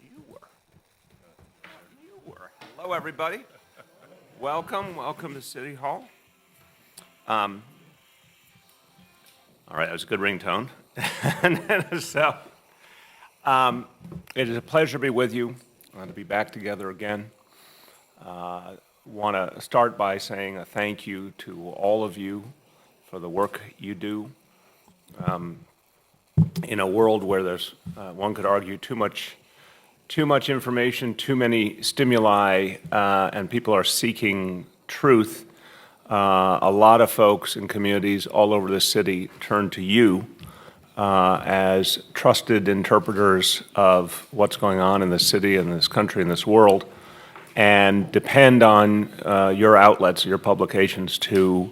You were. Hello, everybody. Welcome to City Hall. All right, that was a good ringtone. It is a pleasure to be with you, to be back together again. Want to start by saying a thank you to all of you for the work you do. In a world where there's, one could argue, too much information, too many stimuli, and people are seeking truth, a lot of folks and communities all over the city turn to you as trusted interpreters of what's going on in this city and this country and this world, and depend on your outlets, your publications, to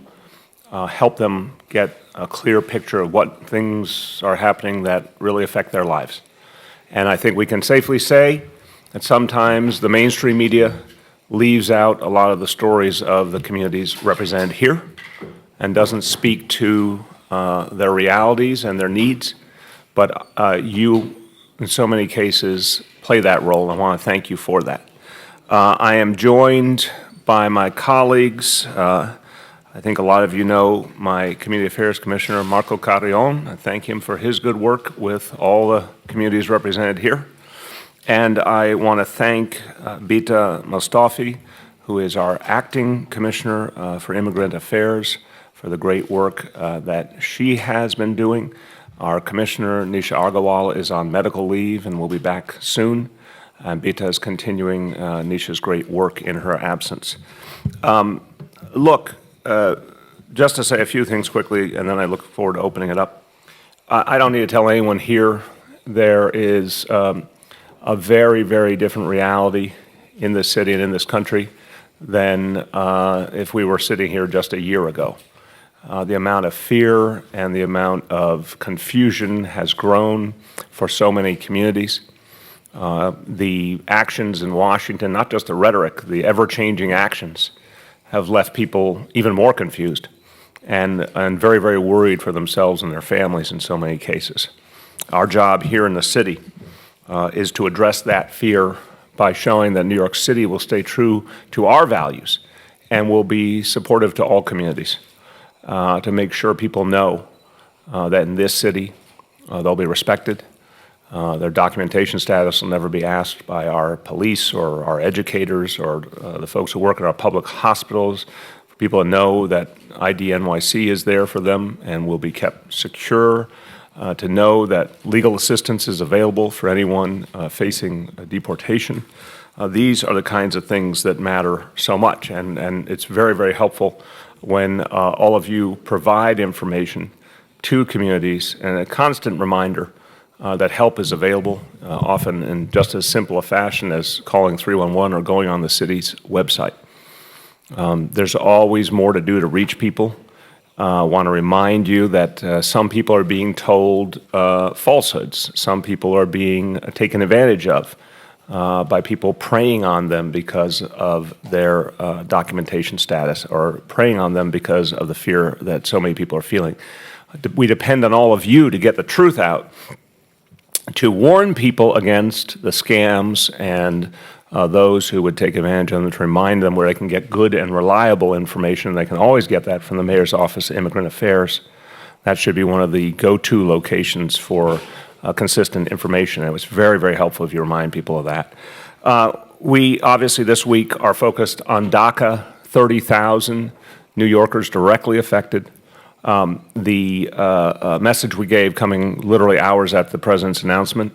help them get a clear picture of what things are happening that really affect their lives. And I think we can safely say that sometimes the mainstream media leaves out a lot of the stories of the communities represented here and doesn't speak to their realities and their needs. But you, in so many cases, play that role. I want to thank you for that. I am joined by my colleagues. I think a lot of you know my Community Affairs Commissioner, Marco Carrion. I thank him for his good work with all the communities represented here. And I want to thank Bita Mostafi, who is our acting Commissioner for Immigrant Affairs, for the great work that she has been doing. Our Commissioner, Nisha Agarwal, is on medical leave and will be back soon. And Bita is continuing Nisha's great work in her absence. Just to say a few things quickly, and then I look forward to opening it up. I don't need to tell anyone here there is a very, very different reality in this city and in this country than if we were sitting here just a year ago. The amount of fear and the amount of confusion has grown for so many communities. The actions in Washington, not just the rhetoric, the ever-changing actions, have left people even more confused and very, very worried for themselves and their families in so many cases. Our job here in the city is to address that fear by showing that New York City will stay true to our values and will be supportive to all communities, to make sure people know that in this city they'll be respected. Their documentation status will never be asked by our police or our educators or the folks who work in our public hospitals. For people to know that ID NYC is there for them and will be kept secure, to know that legal assistance is available for anyone facing deportation. These are the kinds of things that matter so much, and it's very, very helpful when all of you provide information to communities and a constant reminder that help is available, often in just as simple a fashion as calling 311 or going on the city's website. There's always more to do to reach people. I want to remind you that some people are being told falsehoods. Some people are being taken advantage of by people preying on them because of their documentation status, or preying on them because of the fear that so many people are feeling. We depend on all of you to get the truth out, to warn people against the scams and those who would take advantage of them, to remind them where they can get good and reliable information. They can always get that from the Mayor's Office of Immigrant Affairs. That should be one of the go-to locations for consistent information. It was very, very helpful if you remind people of that. We obviously this week are focused on DACA, 30,000 New Yorkers directly affected. The message we gave coming literally hours after the President's announcement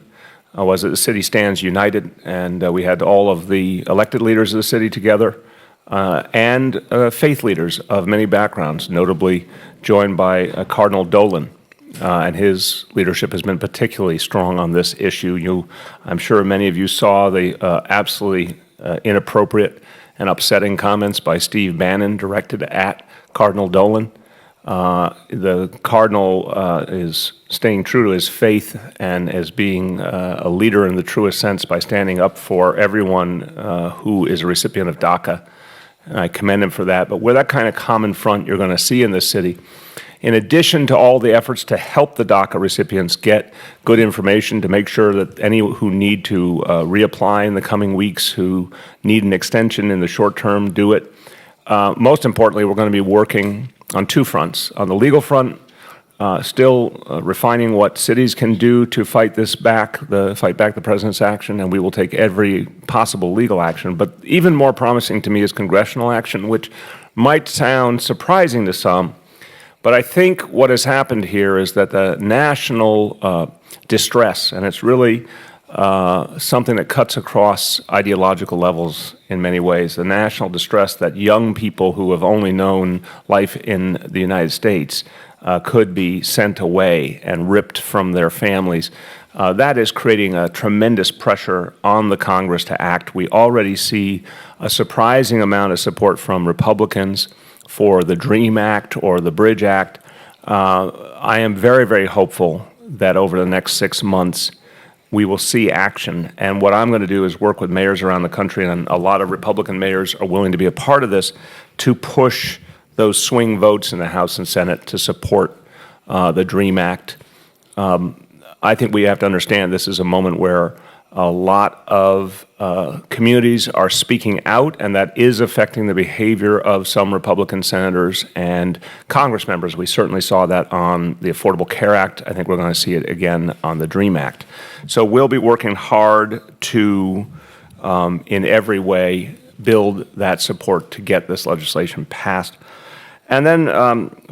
was that the city stands united, and we had all of the elected leaders of the city together and faith leaders of many backgrounds, notably joined by Cardinal Dolan, and his leadership has been particularly strong on this issue. I'm sure many of you saw the absolutely inappropriate and upsetting comments by Steve Bannon directed at Cardinal Dolan. The Cardinal is staying true to his faith and as being a leader in the truest sense by standing up for everyone who is a recipient of DACA. And I commend him for that. But where that kind of common front you're going to see in this city in addition to all the efforts to help the DACA recipients get good information, to make sure that any who need to reapply in the coming weeks, who need an extension in the short term, do it. Most importantly, we're going to be working on two fronts. On the legal front, still refining what cities can do to fight this back, fight back the president's action, and we will take every possible legal action. But even more promising to me is congressional action, which might sound surprising to some. But I think what has happened here is that the national distress, and it's really something that cuts across ideological levels in many ways, the national distress that young people who have only known life in the United States could be sent away and ripped from their families. That is creating a tremendous pressure on the Congress to act. We already see a surprising amount of support from Republicans for the DREAM Act or the Bridge Act. I am very, very hopeful that over the next 6 months we will see action. And what I'm going to do is work with mayors around the country, and a lot of Republican mayors are willing to be a part of this, to push those swing votes in the House and Senate to support the DREAM Act. I think we have to understand this is a moment where a lot of communities are speaking out, and that is affecting the behavior of some Republican senators and Congress members. We certainly saw that on the Affordable Care Act. I think we're going to see it again on the DREAM Act. So we'll be working hard to, in every way, build that support to get this legislation passed. And then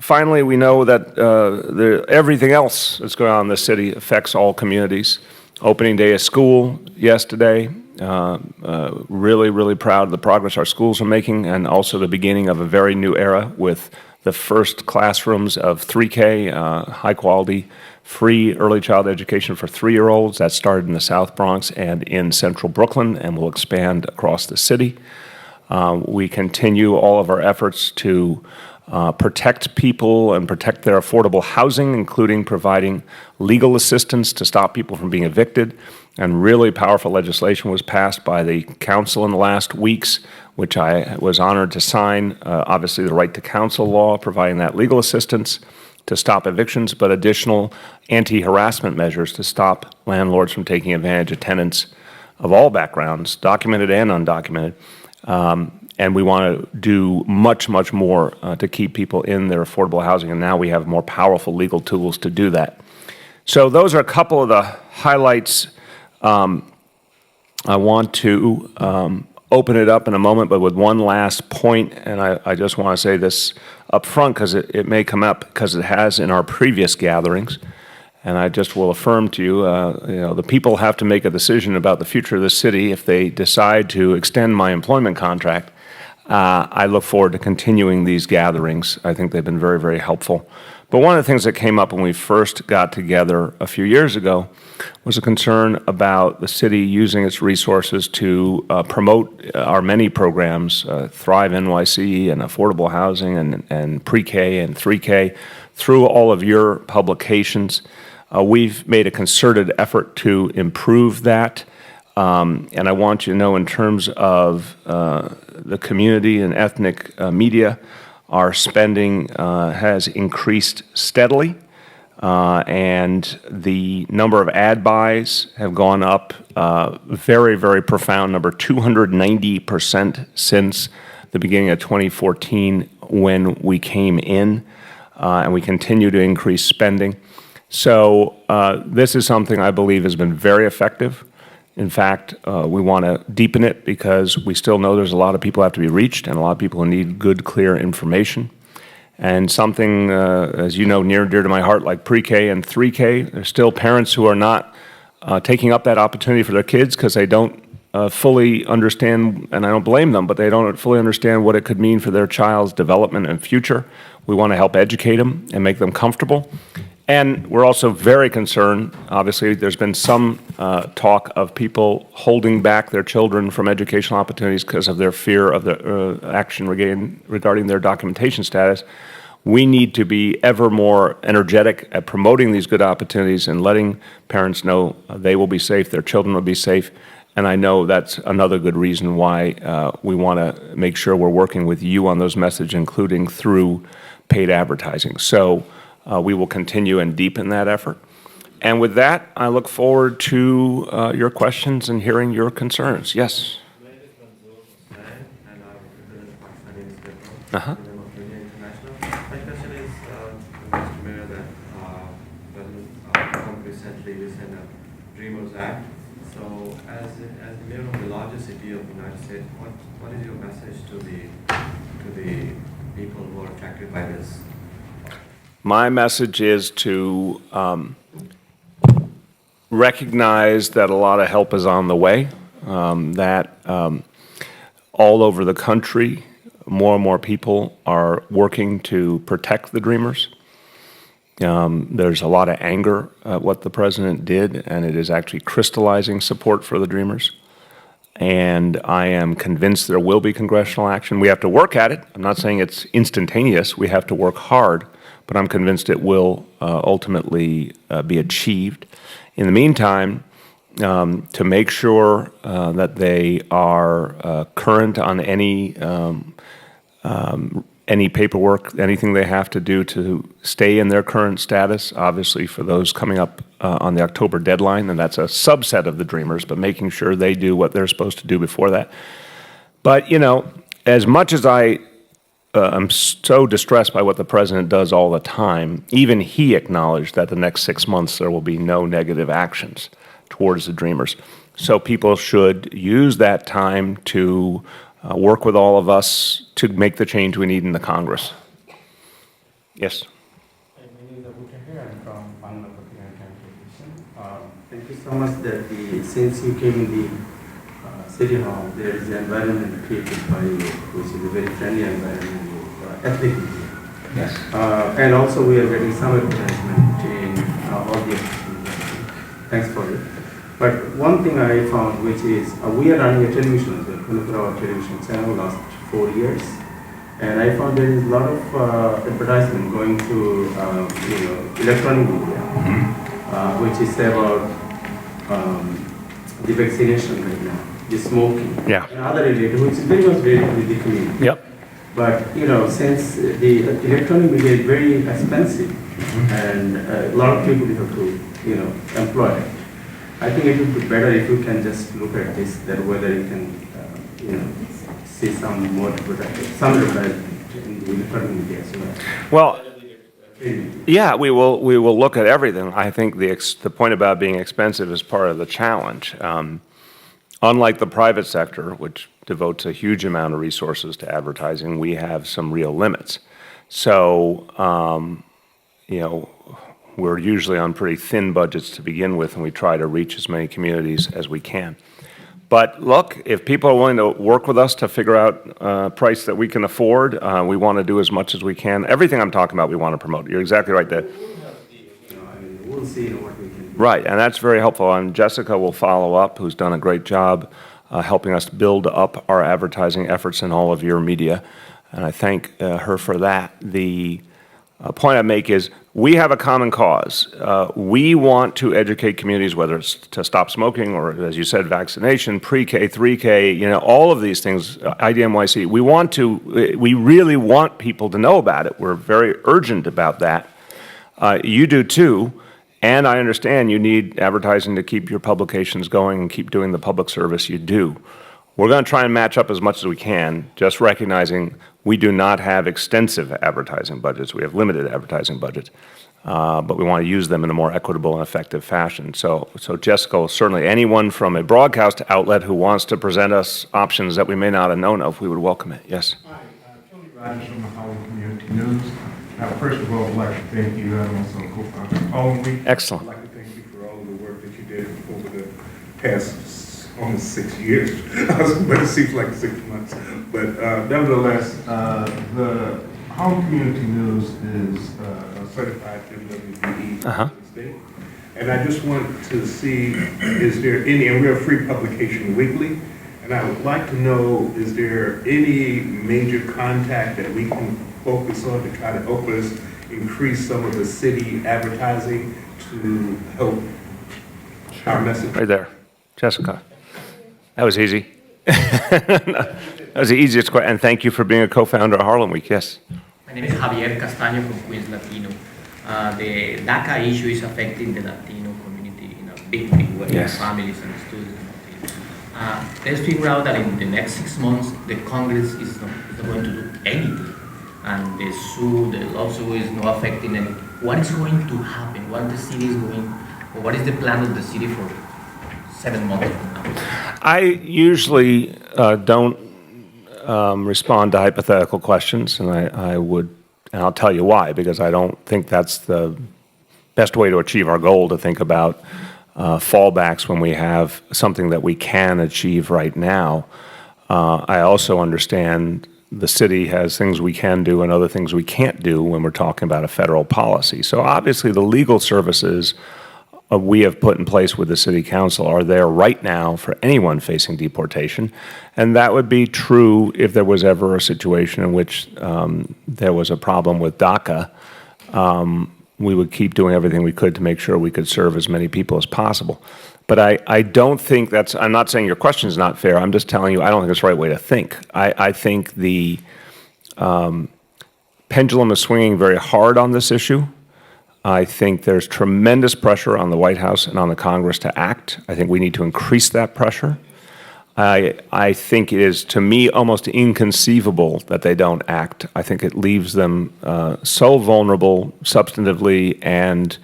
finally, we know that everything else that's going on in the city affects all communities. Opening day of school yesterday, really, really proud of the progress our schools are making, and also the beginning of a very new era with the first classrooms of 3K, high-quality, free early child education for 3-year-olds. That started in the South Bronx and in central Brooklyn and will expand across the city. We continue all of our efforts to protect people and protect their affordable housing, including providing legal assistance to stop people from being evicted. And really powerful legislation was passed by the council in the last weeks, which I was honored to sign. Obviously, the right to counsel law, providing that legal assistance to stop evictions, but additional anti-harassment measures to stop landlords from taking advantage of tenants of all backgrounds, documented and undocumented. And we want to do much, much more to keep people in their affordable housing, and now we have more powerful legal tools to do that. So those are a couple of the highlights. I want to open it up in a moment, but with one last point, and I just want to say this up front because it may come up, because it has in our previous gatherings, and I just will affirm to you, the people have to make a decision about the future of the city. If they decide to extend my employment contract, I look forward to continuing these gatherings. I think they've been very, very helpful. But one of the things that came up when we first got together a few years ago was a concern about the city using its resources to promote our many programs, Thrive NYC and affordable housing and pre-K and 3K, through all of your publications. We've made a concerted effort to improve that. And I want you to know, in terms of the community and ethnic media, our spending has increased steadily, and the number of ad buys have gone up very, very profound number, 290% since the beginning of 2014 when we came in, and we continue to increase spending. So this is something I believe has been very effective. In fact, we want to deepen it because we still know there's a lot of people who have to be reached and a lot of people who need good, clear information. And something, as you know, near and dear to my heart, like pre-K and 3K, there's still parents who are not taking up that opportunity for their kids because they don't fully understand, and I don't blame them, but they don't fully understand what it could mean for their child's development and future. We want to help educate them and make them comfortable. And we're also very concerned, obviously, there's been some talk of people holding back their children from educational opportunities because of their fear of the action regarding their documentation status. We need to be ever more energetic at promoting these good opportunities and letting parents know they will be safe, their children will be safe. And I know that's another good reason why we want to make sure we're working with you on those messages, including through paid advertising. So we will continue and deepen that effort. And with that, I look forward to your questions and hearing your concerns. Yes? Uh-huh. My question is, Mr. Mayor, that President Trump recently signed a Dreamers Act. So, as the mayor of the largest city of the United States, what is your message to the people who are affected by this? My message is to recognize that a lot of help is on the way, that all over the country, more and more people are working to protect the Dreamers. There's a lot of anger at what the president did, and it is actually crystallizing support for the Dreamers. And I am convinced there will be congressional action. We have to work at it. I'm not saying it's instantaneous. We have to work hard, but I'm convinced it will ultimately be achieved. In the meantime, to make sure that they are current on any paperwork, anything they have to do to stay in their current status, obviously for those coming up on the October deadline, and that's a subset of the Dreamers, but making sure they do what they're supposed to do before that. But, you know, as much as I'm so distressed by what the president does all the time, even he acknowledged that the next 6 months there will be no negative actions towards the Dreamers. So people should use that time to work with all of us to make the change we need in the Congress. Yes? Thank you so much that since you came in the City Hall, there is an environment created by you, which is a very friendly environment, ethnically. Yes. And also we are getting some advertisement in all the offices. Thanks for it. But one thing I found, which is we are running a television as well, 24-hour television channel last 4 years. And I found there is a lot of advertisement going to electronic media, which is about the vaccination right now, the smoking, and other related, which is very much related with the community. Yep. But since the electronic media is very expensive, and a lot of people have to employ it, I think it would be better if you can just look at this, that whether you can see some more advertisement in the electronic media as well. Well, yeah, we will look at everything. I think the point about being expensive is part of the challenge. Unlike the private sector, which devotes a huge amount of resources to advertising, we have some real limits. So, we're usually on pretty thin budgets to begin with, and we try to reach as many communities as we can. But look, if people are willing to work with us to figure out a price that we can afford, we want to do as much as we can. Everything I'm talking about, we want to promote. You're exactly right there. We'll see what we can do. Right, and that's very helpful. And Jessica will follow up, who's done a great job helping us build up our advertising efforts in all of your media. And I thank her for that. The point I make is we have a common cause. We want to educate communities, whether it's to stop smoking or, as you said, vaccination, pre-K, 3K, all of these things, IDNYC. We really want people to know about it. We're very urgent about that. You do too, and I understand you need advertising to keep your publications going and keep doing the public service you do. We're going to try and match up as much as we can, just recognizing we do not have extensive advertising budgets. We have limited advertising budgets, but we want to use them in a more equitable and effective fashion. So Jessica, certainly anyone from a broadcast outlet who wants to present us options that we may not have known of, we would welcome it. Yes? Hi, Tony Rogers from the Harlem Community News. First of all, I'd like to thank you and also co-founder Harlem Week. Excellent. I'd like to thank you for all of the work that you did over the past almost 6 years, but it seems like 6 months. But nevertheless, the Harlem Community News is certified WWBE state. And I just want to see, is there any, and we're a free publication weekly, and I would like to know, is there any major contact that we can focus on to try to help us increase some of the city advertising to help our message? Right there. Jessica. That was easy. That was the easiest question. And thank you for being a co-founder of Harlem Week. Yes. My name is Javier Castaño from Queens Latino. the DACA issue is affecting the Latino community in a big way, Yes. families and students. Let's figure out that in the next 6 months, the Congress is not going to do anything. And the lawsuit is not affecting anything. What is going to happen? What the city is going, or what is the plan of the city for 7 months from now? I usually don't respond to hypothetical questions, and I'll tell you why, because I don't think that's the best way to achieve our goal, to think about fallbacks when we have something that we can achieve right now. I also understand the city has things we can do and other things we can't do when we're talking about a federal policy. So obviously the legal services we have put in place with the City Council are there right now for anyone facing deportation. And that would be true if there was ever a situation in which there was a problem with DACA. We would keep doing everything we could to make sure we could serve as many people as possible. But I don't think that's, I'm not saying your question is not fair, I'm just telling you I don't think it's the right way to think. I think the pendulum is swinging very hard on this issue. I think there's tremendous pressure on the White House and on the Congress to act. I think we need to increase that pressure. I think it is, to me, almost inconceivable that they don't act. I think it leaves them so vulnerable substantively and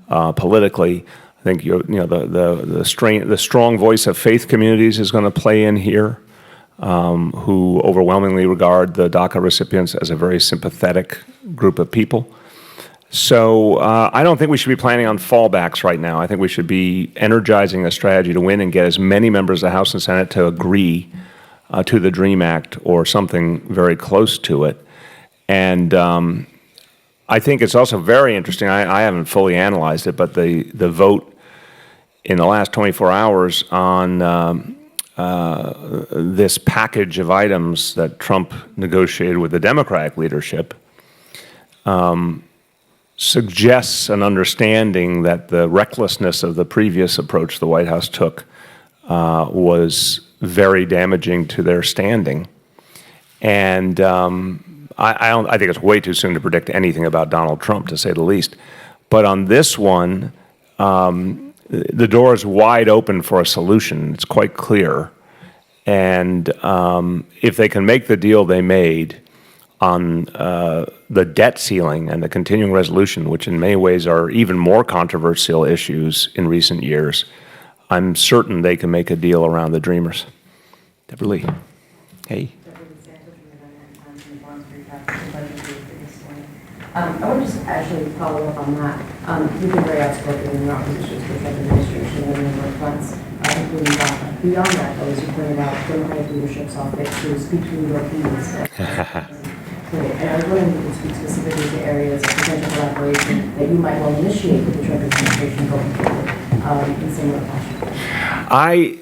politically. I think the strong voice of faith communities is going to play in here, who overwhelmingly regard the DACA recipients as a very sympathetic group of people. So I don't think we should be planning on fallbacks right now. I think we should be energizing a strategy to win and get as many members of the House and Senate to agree to the DREAM Act or something very close to it. And I think it's also very interesting, I haven't fully analyzed it, but the vote in the last 24 hours on this package of items that Trump negotiated with the Democratic leadership suggests an understanding that the recklessness of the previous approach the White House took was very damaging to their standing. And I think it's way too soon to predict anything about Donald Trump, to say the least. But on this one, the door is wide open for a solution. It's quite clear. And if they can make the deal they made on the debt ceiling and the continuing resolution, which in many ways are even more controversial issues in recent years, I'm certain they can make a deal around the Dreamers. Deborah Lee. Hey. I want to just actually follow up on that. You've been very outspoken in your opposition to the Trump administration and in your fronts, including DACA. Beyond that, though, as you pointed out, Democratic leadership saw fit to speak to New York opinions. And I was wondering if you could speak specifically to areas of potential collaboration that you might well initiate with the Trump administration going forward in similar fashion. I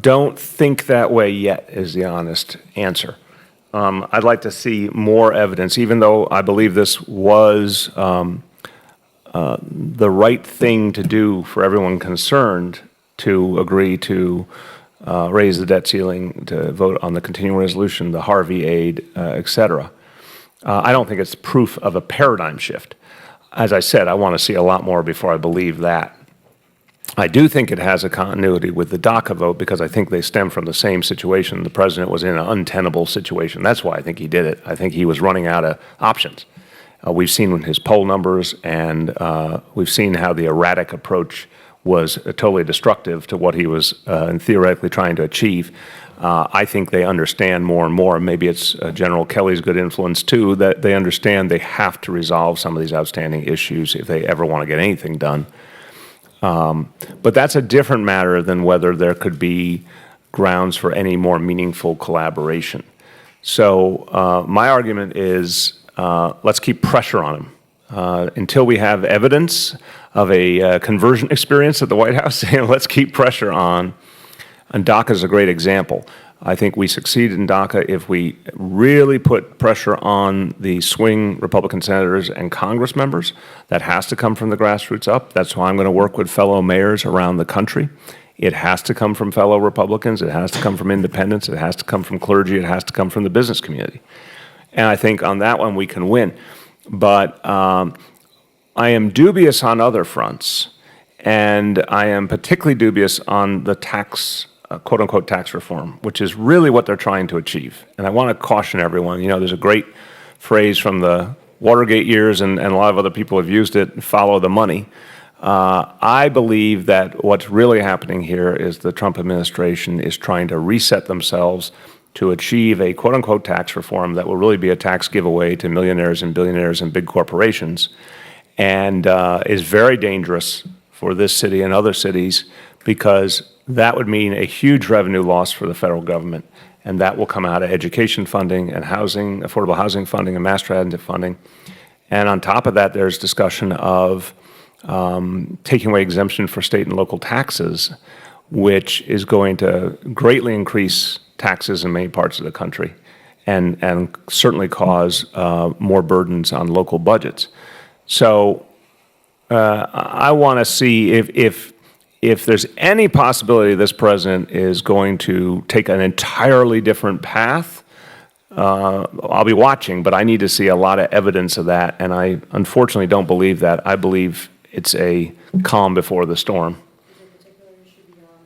don't think that way yet, is the honest answer. I'd like to see more evidence, even though I believe this was the right thing to do for everyone concerned, to agree to raise the debt ceiling, to vote on the continuing resolution, the Harvey aid, et cetera. I don't think it's proof of a paradigm shift. As I said, I want to see a lot more before I believe that. I do think it has a continuity with the DACA vote because I think they stem from the same situation. The president was in an untenable situation. That's why I think he did it. I think he was running out of options. We've seen his poll numbers, and we've seen how the erratic approach was totally destructive to what he was theoretically trying to achieve. I think they understand more and more, maybe it's General Kelly's good influence too, that they understand they have to resolve some of these outstanding issues if they ever want to get anything done. But that's a different matter than whether there could be grounds for any more meaningful collaboration. So my argument is let's keep pressure on him. Until we have evidence of a conversion experience at the White House, let's keep pressure on. And DACA is a great example. I think we succeed in DACA if we really put pressure on the swing Republican senators and Congress members. That has to come from the grassroots up. That's why I'm going to work with fellow mayors around the country. It has to come from fellow Republicans. It has to come from independents. It has to come from clergy. It has to come from the business community. And I think on that one we can win. But I am dubious on other fronts, and I am particularly dubious on the tax, quote-unquote tax reform, which is really what they're trying to achieve. And I want to caution everyone, there's a great phrase from the Watergate years, and a lot of other people have used it, follow the money. I believe that what's really happening here is the Trump administration is trying to reset themselves to achieve a quote-unquote tax reform that will really be a tax giveaway to millionaires and billionaires and big corporations, and is very dangerous for this city and other cities, because that would mean a huge revenue loss for the federal government, and that will come out of education funding and housing, affordable housing funding and mass transit funding. And on top of that, there's discussion of taking away exemption for state and local taxes, which is going to greatly increase taxes in many parts of the country and certainly cause more burdens on local budgets. So I want to see if there's any possibility this president is going to take an entirely different path. I'll be watching, but I need to see a lot of evidence of that, and I unfortunately don't believe that. I believe it's a calm before the storm. Is there a particular issue beyond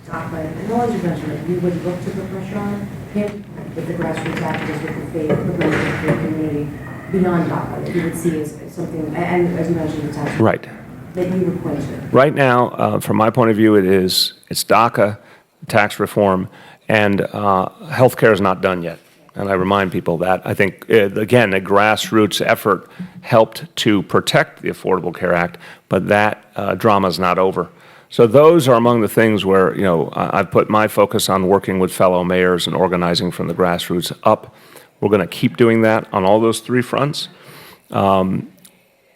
DACA? And as you mentioned, that you would look to put pressure on him with the grassroots activists, with the faith, with the faith community, beyond DACA, that you would see as something, and as you mentioned, the tax Right. that you would point to. Right now, from my point of view, it's DACA, tax reform, and healthcare is not done yet. And I remind people that. I think, again, a grassroots effort helped to protect the Affordable Care Act, but that drama is not over. So those are among the things where, I've put my focus on working with fellow mayors and organizing from the grassroots up. We're going to keep doing that on all those three fronts.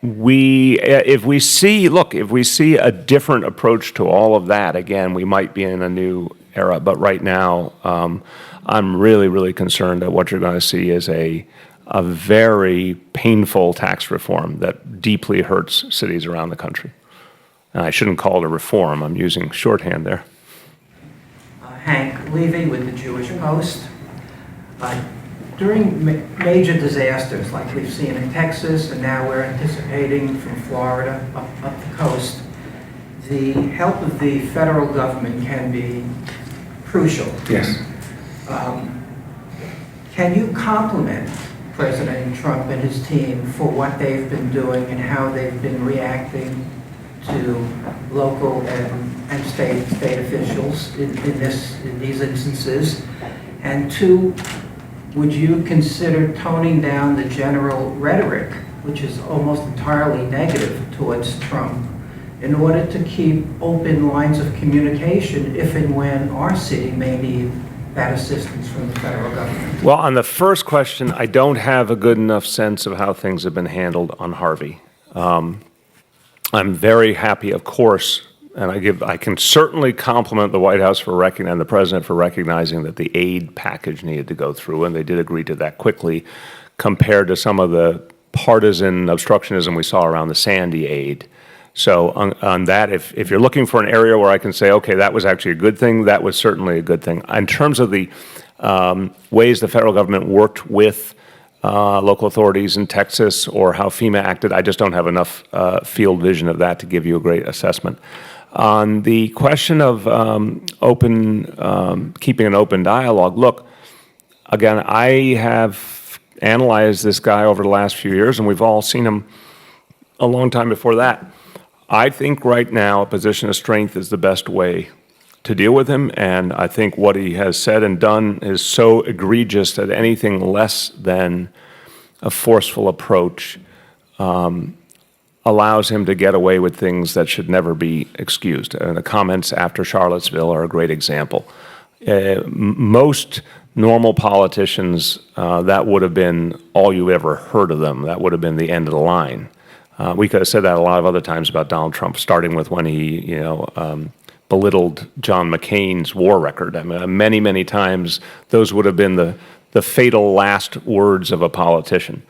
If we see a different approach to all of that, again, we might be in a new era. But right now, I'm really, really concerned that what you're going to see is a very painful tax reform that deeply hurts cities around the country. And I shouldn't call it a reform. I'm using shorthand there. Hank Levy with the Jewish Post. During major disasters like we've seen in Texas, and now we're anticipating from Florida up the coast, the help of the federal government can be crucial. Yes. Can you compliment President Trump and his team for what they've been doing and how they've been reacting to local and state officials in these instances? And two, would you consider toning down the general rhetoric, which is almost entirely negative towards Trump, in order to keep open lines of communication if and when our city may need that assistance from the federal government? Well, on the first question, I don't have a good enough sense of how things have been handled on Harvey. I'm very happy, of course, and I can certainly compliment the White House and the President for recognizing that the aid package needed to go through, and they did agree to that quickly, compared to some of the partisan obstructionism we saw around the Sandy aid. So on that, if you're looking for an area where I can say, okay, that was actually a good thing, that was certainly a good thing. In terms of the ways the federal government worked with local authorities in Texas or how FEMA acted, I just don't have enough field vision of that to give you a great assessment. On the question of keeping an open dialogue, look, again, I have analyzed this guy over the last few years, and we've all seen him a long time before that. I think right now a position of strength is the best way to deal with him, and I think what he has said and done is so egregious that anything less than a forceful approach allows him to get away with things that should never be excused. And the comments after Charlottesville are a great example. Most normal politicians, that would have been all you ever heard of them. That would have been the end of the line. We could have said that a lot of other times about Donald Trump, starting with when he, belittled John McCain's war record. I mean, many, many times those would have been the fatal last words of a politician.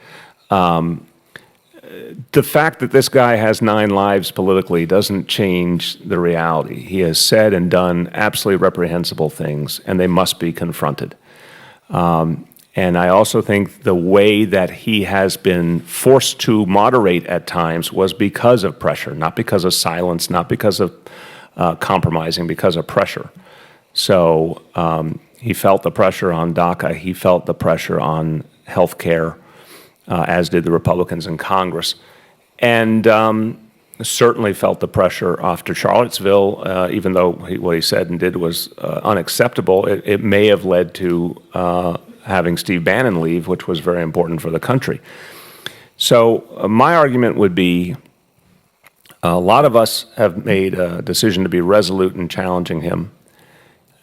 The fact that this guy has 9 lives politically doesn't change the reality. He has said and done absolutely reprehensible things, and they must be confronted. And I also think the way that he has been forced to moderate at times was because of pressure, not because of silence, not because of compromising, because of pressure. So he felt the pressure on DACA. He felt the pressure on health care, as did the Republicans in Congress. And certainly felt the pressure after Charlottesville, even though what he said and did was unacceptable. It may have led to having Steve Bannon leave, which was very important for the country. So my argument would be a lot of us have made a decision to be resolute in challenging him.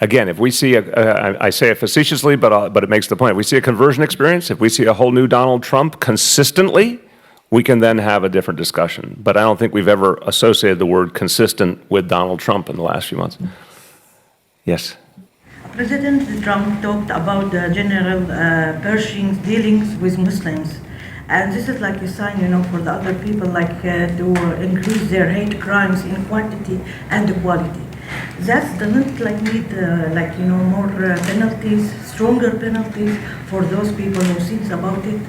Again, if we see I say it facetiously, but it makes the point. If we see a conversion experience, if we see a whole new Donald Trump consistently, we can then have a different discussion. But I don't think we've ever associated the word consistent with Donald Trump in the last few months. Yes. President Trump talked about the General Pershing's dealings with Muslims. And this is like a sign, for the other people, to increase their hate crimes in quantity and quality. That doesn't need, more penalties, stronger penalties for those people who thinks about it.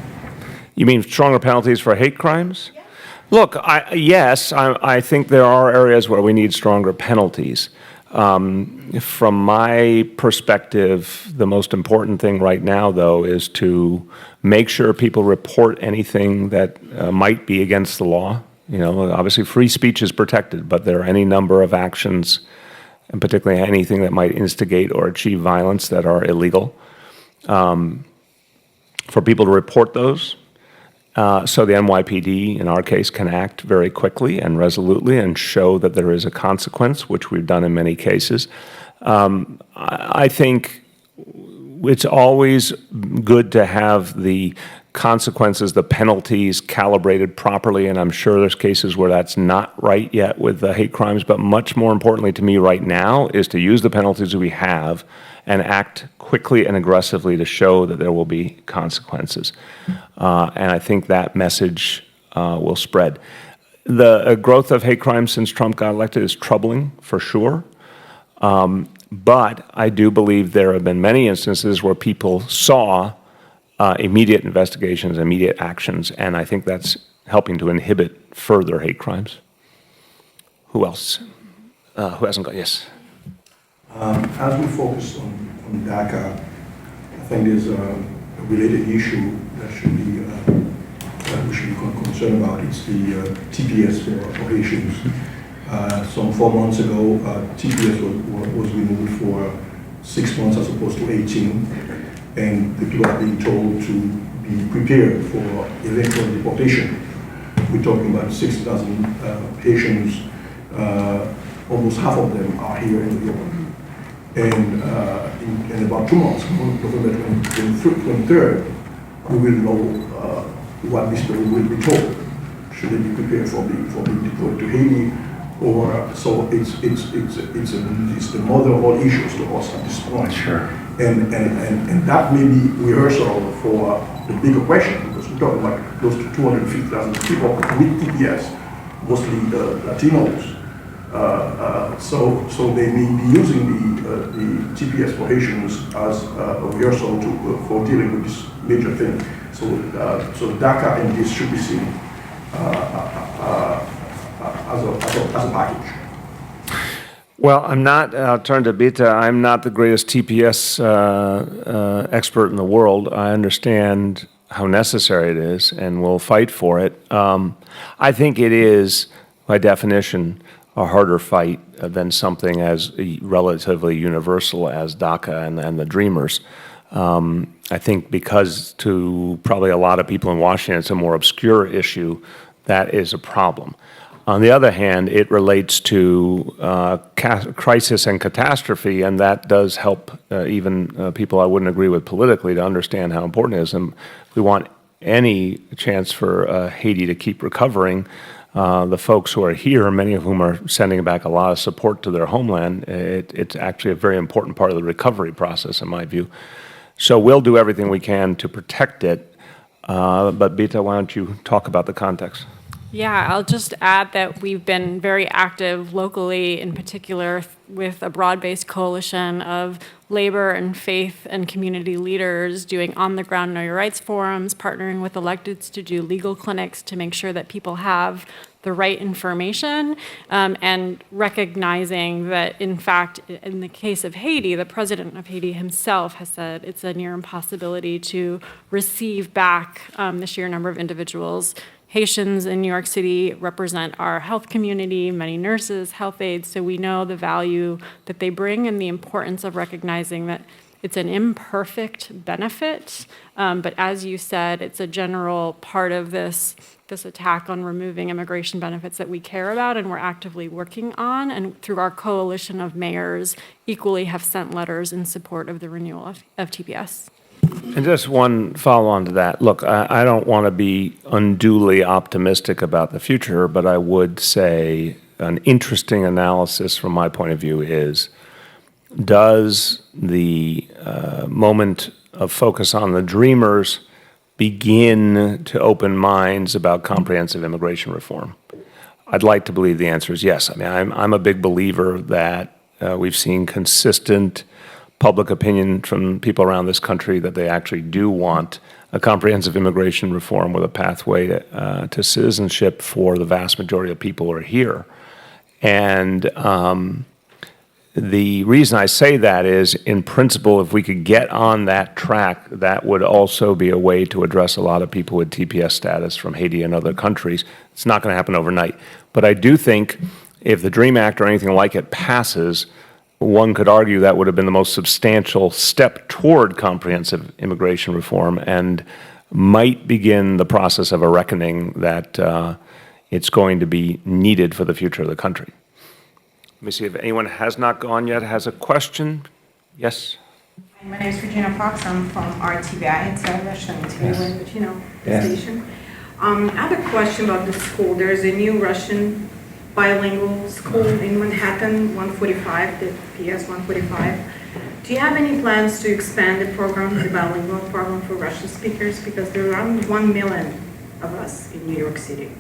You mean stronger penalties for hate crimes? Yeah. Look, yes, I think there are areas where we need stronger penalties. From my perspective, the most important thing right now, though, is to make sure people report anything that might be against the law. Obviously free speech is protected, but there are any number of actions, and particularly anything that might instigate or achieve violence, that are illegal. For people to report those, so the NYPD, in our case, can act very quickly and resolutely and show that there is a consequence, which we've done in many cases. I think it's always good to have the consequences, the penalties calibrated properly, and I'm sure there's cases where that's not right yet with the hate crimes, but much more importantly to me right now is to use the penalties we have and act quickly and aggressively to show that there will be consequences. And I think that message will spread. The growth of hate crimes since Trump got elected is troubling, for sure. But I do believe there have been many instances where people saw immediate investigations, immediate actions, and I think that's helping to inhibit further hate crimes. Who else? Who hasn't got? Yes. As we focus on DACA, I think there's a related issue that we should be concerned about. It's the TPS for Haitians. Some 4 months ago, TPS was removed for 6 months as opposed to 18, and the people are being told to be prepared for eventual deportation. We're talking about 6,000 Haitians. Almost half of them are here in New York. And in about 2 months, November 23rd, we will know what this people will be told. Should they be prepared for being deported to Haiti? Or so it's the mother of all issues to us at this point. Sure. And that may be rehearsal for the bigger question, because we're talking about close to 250,000 people with TPS, mostly Latinos. So they may be using the TPS for Haitians as a rehearsal for dealing with this major thing. So DACA and this should be seen as a package. Well, I'm not, I'll turn to Bita, I'm not the greatest TPS expert in the world. I understand how necessary it is and will fight for it. I think it is, by definition, a harder fight than something as relatively universal as DACA and the Dreamers. I think because to probably a lot of people in Washington, it's a more obscure issue, that is a problem. On the other hand, it relates to crisis and catastrophe, and that does help even people I wouldn't agree with politically to understand how important it is. And if we want any chance for Haiti to keep recovering, the folks who are here, many of whom are sending back a lot of support to their homeland, it's actually a very important part of the recovery process, in my view. So we'll do everything we can to protect it. But Bita, why don't you talk about the context? Yeah, I'll just add that we've been very active locally, in particular with a broad-based coalition of labor and faith and community leaders doing on-the-ground Know Your Rights forums, partnering with electeds to do legal clinics to make sure that people have the right information, and recognizing that, in fact, in the case of Haiti, the president of Haiti himself has said it's a near impossibility to receive back the sheer number of individuals. Haitians in New York City represent our health community, many nurses, health aides, so we know the value that they bring and the importance of recognizing that it's an imperfect benefit, but as you said, it's a general part of this attack on removing immigration benefits that we care about and we're actively working on, and through our coalition of mayors, equally have sent letters in support of the renewal of TPS. And just one follow-on to that. Look, I don't want to be unduly optimistic about the future, but I would say an interesting analysis from my point of view is, does the moment of focus on the dreamers begin to open minds about comprehensive immigration reform? I'd like to believe the answer is yes. I mean, I'm a big believer that we've seen consistent public opinion from people around this country that they actually do want a comprehensive immigration reform with a pathway to citizenship for the vast majority of people who are here. And the reason I say that is, in principle, if we could get on that track, that would also be a way to address a lot of people with TPS status from Haiti and other countries. It's not going to happen overnight. But I do think if the DREAM Act or anything like it passes, one could argue that would have been the most substantial step toward comprehensive immigration reform and might begin the process of a reckoning that it's going to be needed for the future of the country. Let me see if anyone has not gone yet, has a question. Yes? My name is Regina Fox. I'm from RTVI. It's a Russian TV, but you know, the station. I have a question about the school. There's a new Russian bilingual school in Manhattan, 145, the PS 145. Do you have any plans to expand the program, the bilingual program for Russian speakers? Because there are around 1 million of us in New York City.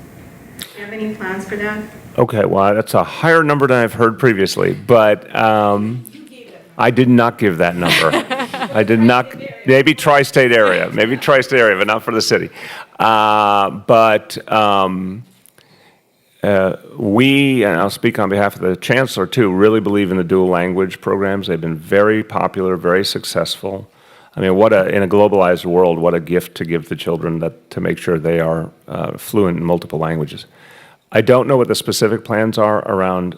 Do you have any plans for that? Okay, well, that's a higher number than I've heard previously, but I did not give that number. I did not, maybe tri-state area, but not for the city. We, and I'll speak on behalf of the chancellor too, really believe in the dual language programs. They've been very popular, very successful. I mean, in a globalized world, what a gift to give the children to make sure they are fluent in multiple languages. I don't know what the specific plans are around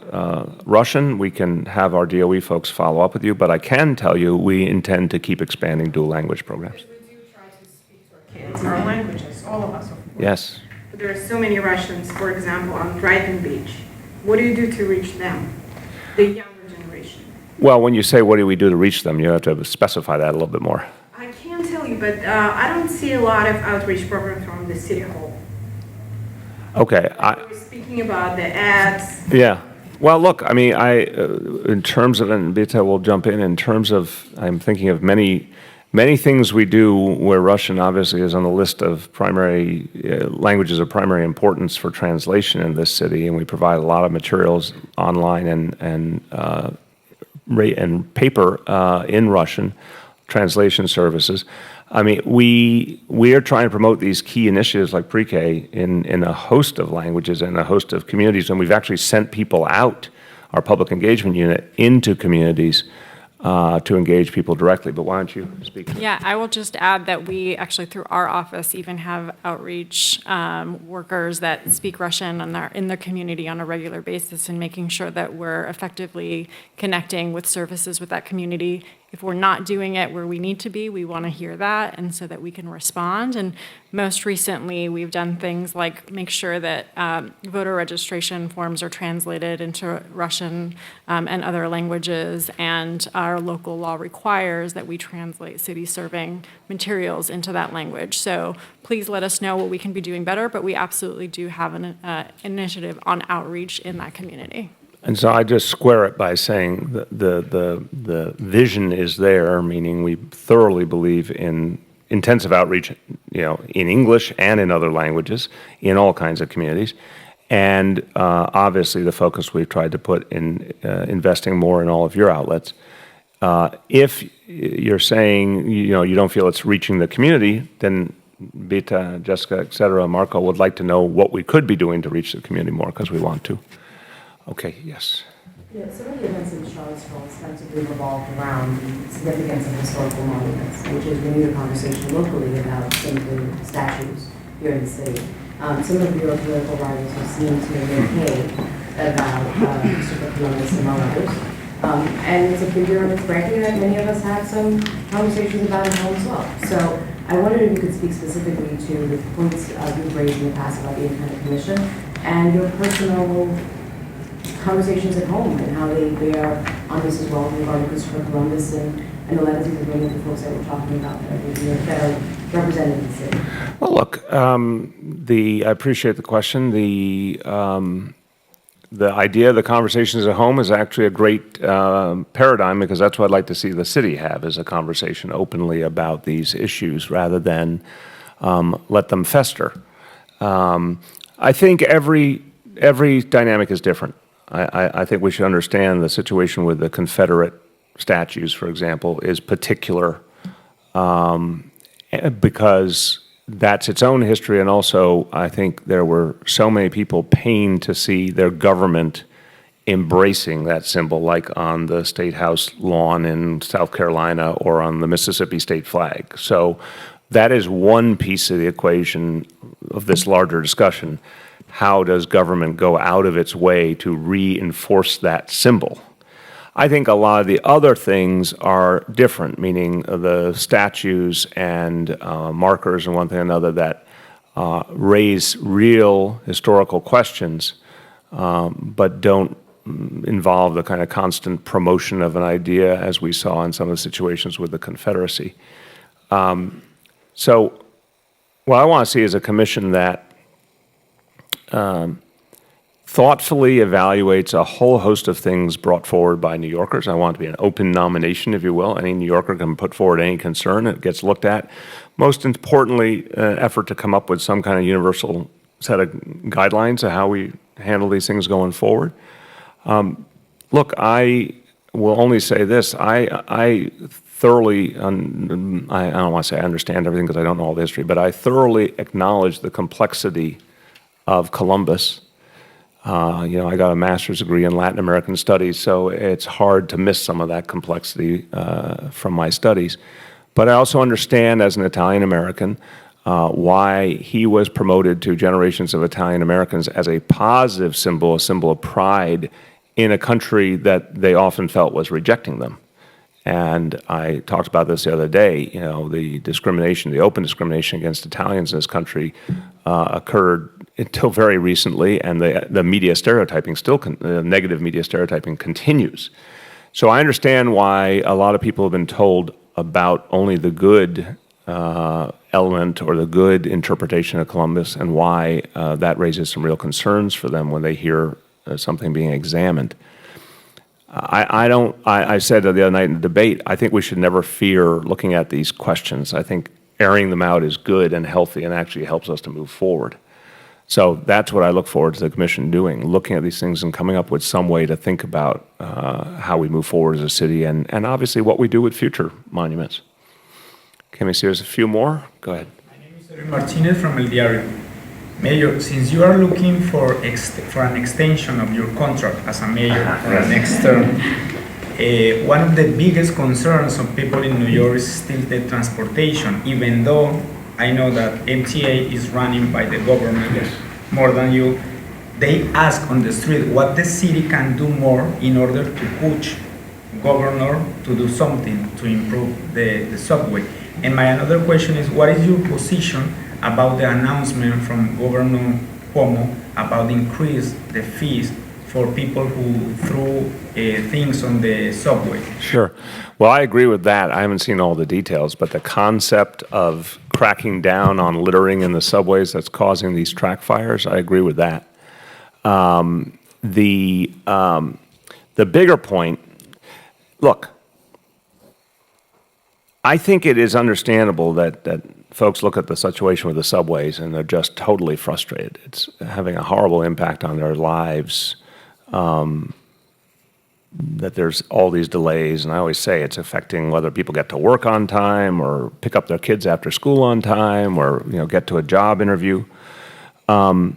Russian. We can have our DOE folks follow up with you, but I can tell you we intend to keep expanding dual language programs. We do try to speak to our kids, our languages, all of us, of course. Yes. But there are so many Russians, for example, on Brighton Beach. What do you do to reach them, the younger generation? Well, when you say what do we do to reach them, you have to specify that a little bit more. I can't tell you, but I don't see a lot of outreach programs from the city hall. Okay. We're speaking about the ads. Yeah. Well, look, I mean, in terms of, and Bita will jump in terms of, I'm thinking of many things we do where Russian obviously is on the list of primary languages of primary importance for translation in this city, and we provide a lot of materials online and paper in Russian, translation services. I mean, we are trying to promote these key initiatives like pre-K in a host of languages and a host of communities, and we've actually sent people out, our public engagement unit, into communities to engage people directly. But why don't you speak to that? Yeah, I will just add that we actually, through our office, even have outreach workers that speak Russian in the community on a regular basis, and making sure that we're effectively connecting with services with that community. If we're not doing it where we need to be, we want to hear that, and so that we can respond. And most recently, we've done things like make sure that voter registration forms are translated into Russian and other languages, and our local law requires that we translate city-serving materials into that language. So please let us know what we can be doing better, but we absolutely do have an initiative on outreach in that community. And so I just square it by saying the vision is there, meaning we thoroughly believe in intensive outreach, in English and in other languages in all kinds of communities. And obviously, the focus we've tried to put in investing more in all of your outlets. If you're saying, you don't feel it's reaching the community, then Bita, Jessica, et cetera, Marco would like to know what we could be doing to reach the community more, because we want to. Okay, yes. Yeah, some of the events in Charlottesville ostensibly revolved around the significance of historical monuments, which is renewed a conversation locally about some of the statues here in the city. Some of your political rivals have seemed to make hay about Christopher Columbus, among others. And it's a figure in its breaking that many of us had some conversations about at home as well. So I wondered if you could speak specifically to the points you've raised in the past about the Independent Commission and your personal conversations at home and how they bear on this as well regarding Christopher Columbus and the legacy of many of the folks that we're talking about that are represented in the city. Well, look, I appreciate the question. The idea of the conversations at home is actually a great paradigm, because that's what I'd like to see the city have, is a conversation openly about these issues rather than let them fester. I think every dynamic is different. I think we should understand the situation with the Confederate statues, for example, is particular because that's its own history, and also I think there were so many people pained to see their government embracing that symbol, like on the State House lawn in South Carolina or on the Mississippi state flag. So that is one piece of the equation of this larger discussion. How does government go out of its way to reinforce that symbol? I think a lot of the other things are different, meaning the statues and markers and one thing or another that raise real historical questions, but don't involve the kind of constant promotion of an idea as we saw in some of the situations with the Confederacy. So what I want to see is a commission that thoughtfully evaluates a whole host of things brought forward by New Yorkers. I want it to be an open nomination, if you will. Any New Yorker can put forward any concern. It gets looked at. Most importantly, an effort to come up with some kind of universal set of guidelines of how we handle these things going forward. Look, I will only say this. I thoroughly, I don't want to say I understand everything because I don't know all the history, but I thoroughly acknowledge the complexity of Columbus. I got a master's degree in Latin American studies, so it's hard to miss some of that complexity from my studies. But I also understand, as an Italian American, why he was promoted to generations of Italian Americans as a positive symbol, a symbol of pride in a country that they often felt was rejecting them. And I talked about this the other day. The discrimination, the open discrimination against Italians in this country occurred until very recently, and the media stereotyping negative media stereotyping continues. So I understand why a lot of people have been told about only the good element or the good interpretation of Columbus, and why that raises some real concerns for them when they hear something being examined. I said the other night in the debate, I think we should never fear looking at these questions. I think airing them out is good and healthy and actually helps us to move forward. So that's what I look forward to the commission doing, looking at these things and coming up with some way to think about how we move forward as a city and obviously what we do with future monuments. Can we see there's a few more? Go ahead. My name is Eric Martinez from El Diario. Mayor, since you are looking for an extension of your contract as a mayor for the next term, one of the biggest concerns of people in New York is still the transportation, even though I know that MTA is running by the government more than you. They ask on the street what the city can do more in order to push governor to do something to improve the subway. And my another question is, what is your position about the announcement from Governor Cuomo about increase the fees for people who throw things on the subway? Sure. Well, I agree with that. I haven't seen all the details, but the concept of cracking down on littering in the subways that's causing these track fires, I agree with that. The bigger point, look, I think it is understandable that folks look at the situation with the subways and they're just totally frustrated. It's having a horrible impact on their lives, that there's all these delays. And I always say it's affecting whether people get to work on time or pick up their kids after school on time or, get to a job interview. So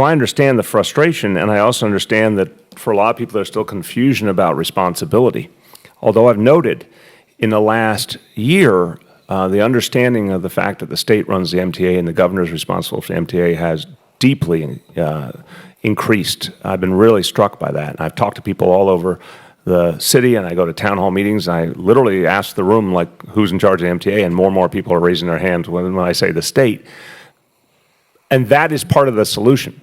I understand the frustration, and I also understand that for a lot of people, there's still confusion about responsibility. Although I've noted in the last year, the understanding of the fact that the state runs the MTA and the governor is responsible for the MTA has deeply increased. I've been really struck by that. And I've talked to people all over the city, and I go to town hall meetings, and I literally ask the room, like, who's in charge of the MTA, and more people are raising their hands when I say the state. And that is part of the solution.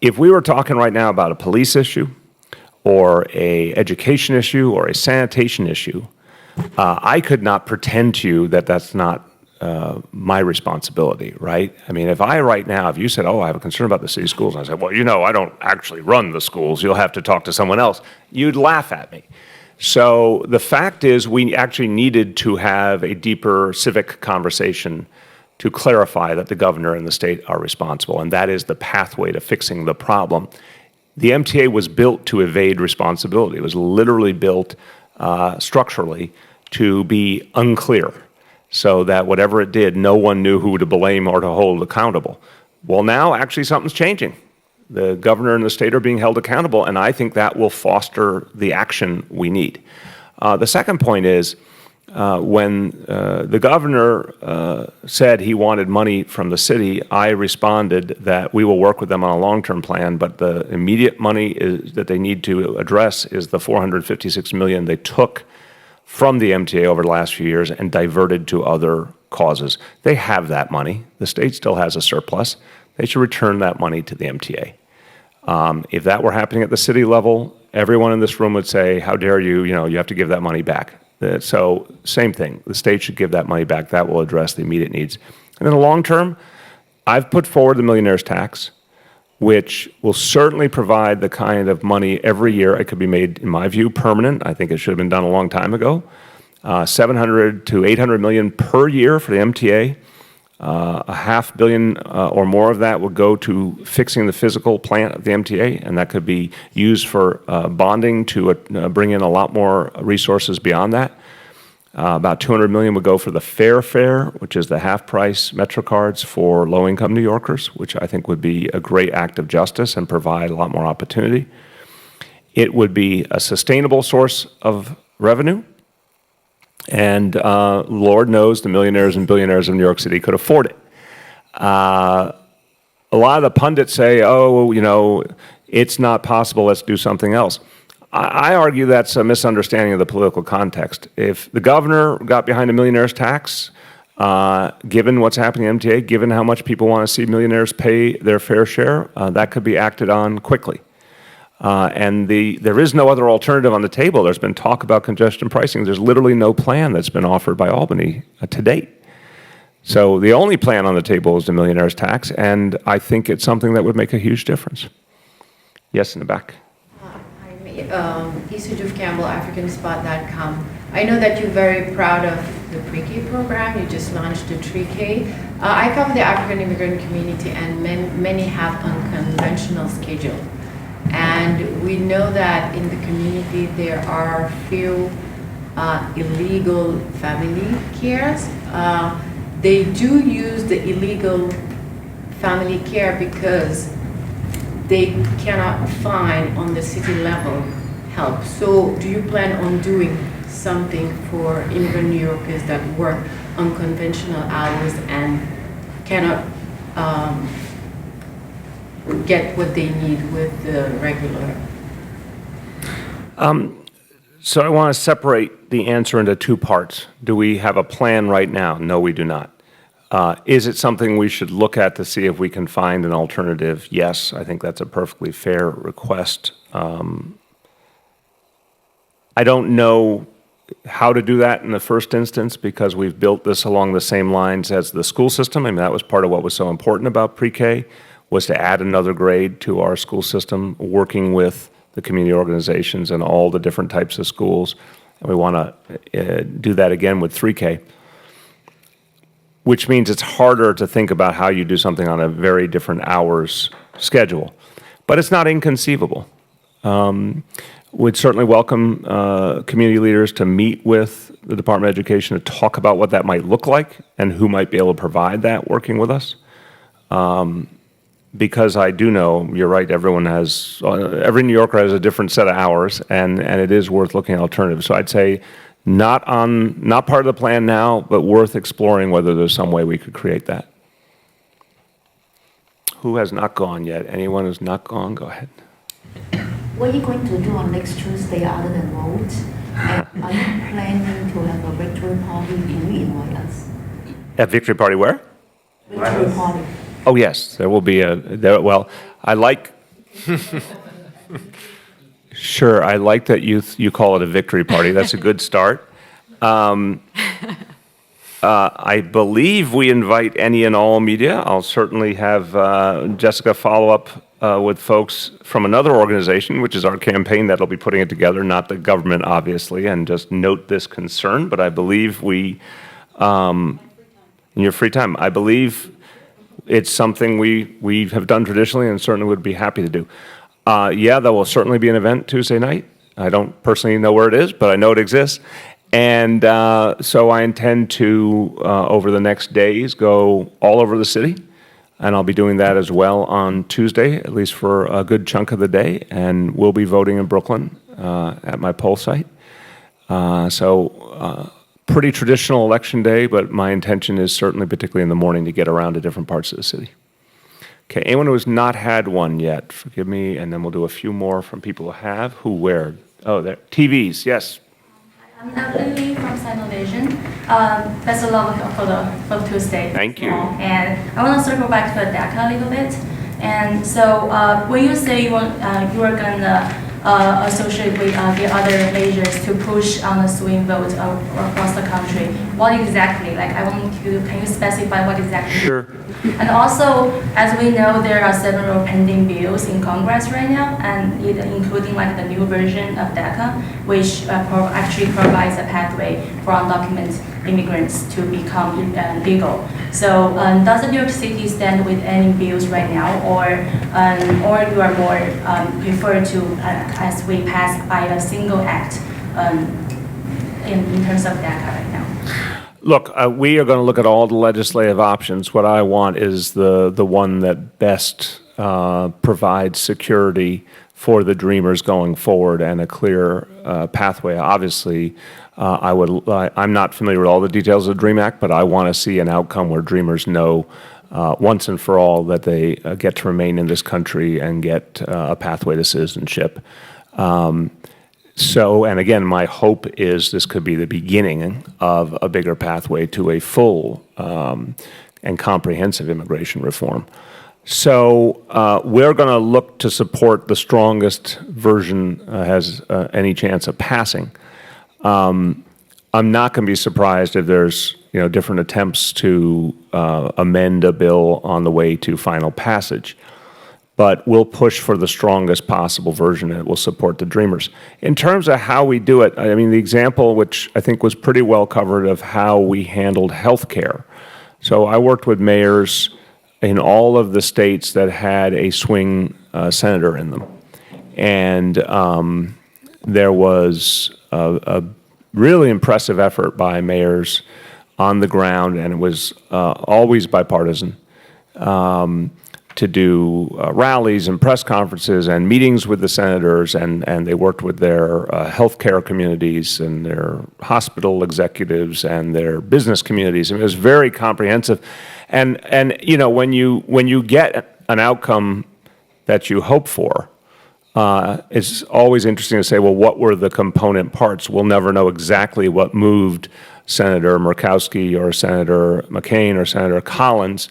If we were talking right now about a police issue, or a education issue, or a sanitation issue, I could not pretend to you that that's not my responsibility, right? I mean, if you said, oh, I have a concern about the city schools, and I said, well, I don't actually run the schools, you'll have to talk to someone else, you'd laugh at me. So the fact is, we actually needed to have a deeper civic conversation to clarify that the governor and the state are responsible, and that is the pathway to fixing the problem. The MTA was built to evade responsibility. It was literally built structurally to be unclear, so that whatever it did, no one knew who to blame or to hold accountable. Well, now actually something's changing. The governor and the state are being held accountable, and I think that will foster the action we need. The second point is, when the governor said he wanted money from the city, I responded that we will work with them on a long-term plan, but the immediate money that they need to address is the $456 million they took from the MTA over the last few years and diverted to other causes. They have that money. The state still has a surplus. They should return that money to the MTA. If that were happening at the city level, everyone in this room would say, how dare you, you have to give that money back. So same thing, the state should give that money back. That will address the immediate needs. And in the long term, I've put forward the millionaire's tax, which will certainly provide the kind of money every year. It could be made, in my view, permanent. I think it should have been done a long time ago. 700 to 800 million per year for the MTA. $500 million or more of that would go to fixing the physical plant of the MTA, and that could be used for bonding to bring in a lot more resources beyond that. About $200 million would go for the fare, which is the half-price Metro cards for low-income New Yorkers, which I think would be a great act of justice and provide a lot more opportunity. It would be a sustainable source of revenue. And Lord knows the millionaires and billionaires of New York City could afford it. A lot of the pundits say, oh, it's not possible, let's do something else. I argue that's a misunderstanding of the political context. If the governor got behind a millionaire's tax, given what's happening in MTA, given how much people want to see millionaires pay their fair share, that could be acted on quickly. And there is no other alternative on the table. There's been talk about congestion pricing. There's literally no plan that's been offered by Albany to date. So the only plan on the table is the millionaire's tax, and I think it's something that would make a huge difference. Yes, in the back. Issa Juf Campbell, AfricanSpot.com. I know that you're very proud of the pre-K program. You just launched the 3K. I cover the African immigrant community, and many have unconventional schedule. And we know that in the community there are few illegal family cares. They do use the illegal family care because they cannot find on the city level help. So do you plan on doing something for immigrant New Yorkers that work unconventional hours and cannot get what they need with the regular? So I want to separate the answer into two parts. Do we have a plan right now? No, we do not. Is it something we should look at to see if we can find an alternative? Yes, I think that's a perfectly fair request. I don't know how to do that in the first instance because we've built this along the same lines as the school system. I mean, that was part of what was so important about pre-K, was to add another grade to our school system, working with the community organizations and all the different types of schools. and we want to do that again with 3K, which means it's harder to think about how you do something on a very different hours schedule. But it's not inconceivable. We'd certainly welcome community leaders to meet with the Department of Education to talk about what that might look like and who might be able to provide that working with us. Because I do know, you're right, every New Yorker has a different set of hours, and it is worth looking at alternatives. So I'd say not part of the plan now, but worth exploring whether there's some way we could create that. Who has not gone yet? Anyone who's not gone, go ahead. What are you going to do on next Tuesday other than vote? And are you planning to have a victory party? Can you invite us? At Victory Party where? Victory party. Oh, yes, there will be well, I like, sure, I like that you call it a victory party. That's a good start. I believe we invite any and all media. I'll certainly have Jessica follow up with folks from another organization, which is our campaign that'll be putting it together, not the government, obviously, and just note this concern. But I believe in your free time, I believe it's something we have done traditionally and certainly would be happy to do. Yeah, there will certainly be an event Tuesday night. I don't personally know where it is, but I know it exists. And so I intend to, over the next days, go all over the city. And I'll be doing that as well on Tuesday, at least for a good chunk of the day. And we'll be voting in Brooklyn at my poll site. Pretty traditional election day, but my intention is certainly, particularly in the morning, to get around to different parts of the city. Okay, anyone who has not had one yet, forgive me, and then we'll do a few more from people who have. Who, where? Oh, there. TVs, yes. I'm Lily from Sinovision. Best of luck for Tuesday. Thank you. And I want to circle back to DACA a little bit. And so when you say you are going to associate with the other measures to push on the swing vote across the country, what exactly? Like, can you specify what exactly? Sure. And also, as we know, there are several pending bills in Congress right now, and including like the new version of DACA, which actually provides a pathway for undocumented immigrants to become legal. So, does New York City stand with any bills right now, or you are more prefer to, as we pass by a single act in terms of DACA right now? Look, we are going to look at all the legislative options. What I want is the one that best provides security for the Dreamers going forward and a clear pathway. Obviously, I'm not familiar with all the details of the DREAM Act, but I want to see an outcome where Dreamers know once and for all that they get to remain in this country and get a pathway to citizenship. And again, my hope is this could be the beginning of a bigger pathway to a full and comprehensive immigration reform. So we're going to look to support the strongest version has any chance of passing. I'm not going to be surprised if there's different attempts to amend a bill on the way to final passage. But we'll push for the strongest possible version that will support the Dreamers. In terms of how we do it, I mean, the example, which I think was pretty well covered, of how we handled health care. So I worked with mayors in all of the states that had a swing senator in them. And there was a really impressive effort by mayors on the ground, and it was always bipartisan, to do rallies and press conferences and meetings with the senators, and they worked with their healthcare communities and their hospital executives and their business communities. I mean, it was very comprehensive. And when you get an outcome that you hope for, it's always interesting to say, well, what were the component parts? We'll never know exactly what moved Senator Murkowski or Senator McCain or Senator Collins.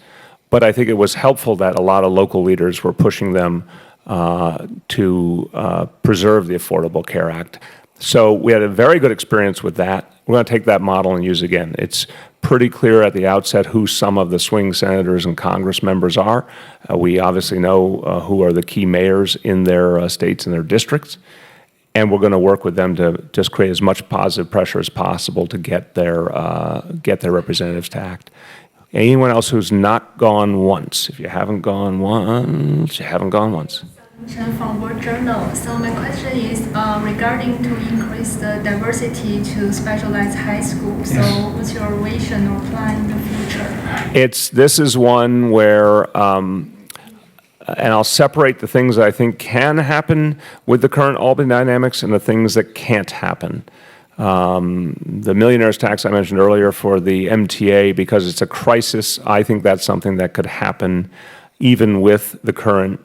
But I think it was helpful that a lot of local leaders were pushing them to preserve the Affordable Care Act. So we had a very good experience with that. We're going to take that model and use it again. It's pretty clear at the outset who some of the swing senators and Congress members are. We obviously know who are the key mayors in their states and their districts. and we're going to work with them to just create as much positive pressure as possible to get their representatives to act. Anyone else who's not gone once? If you haven't gone once, you haven't gone once. From World Journal. So my question is regarding to increase the diversity to specialized high schools. So what's your vision or plan in the future? This is one where, and I'll separate the things that I think can happen with the current Albany dynamics and the things that can't happen. The millionaire's tax I mentioned earlier for the MTA, because it's a crisis, I think that's something that could happen even with the current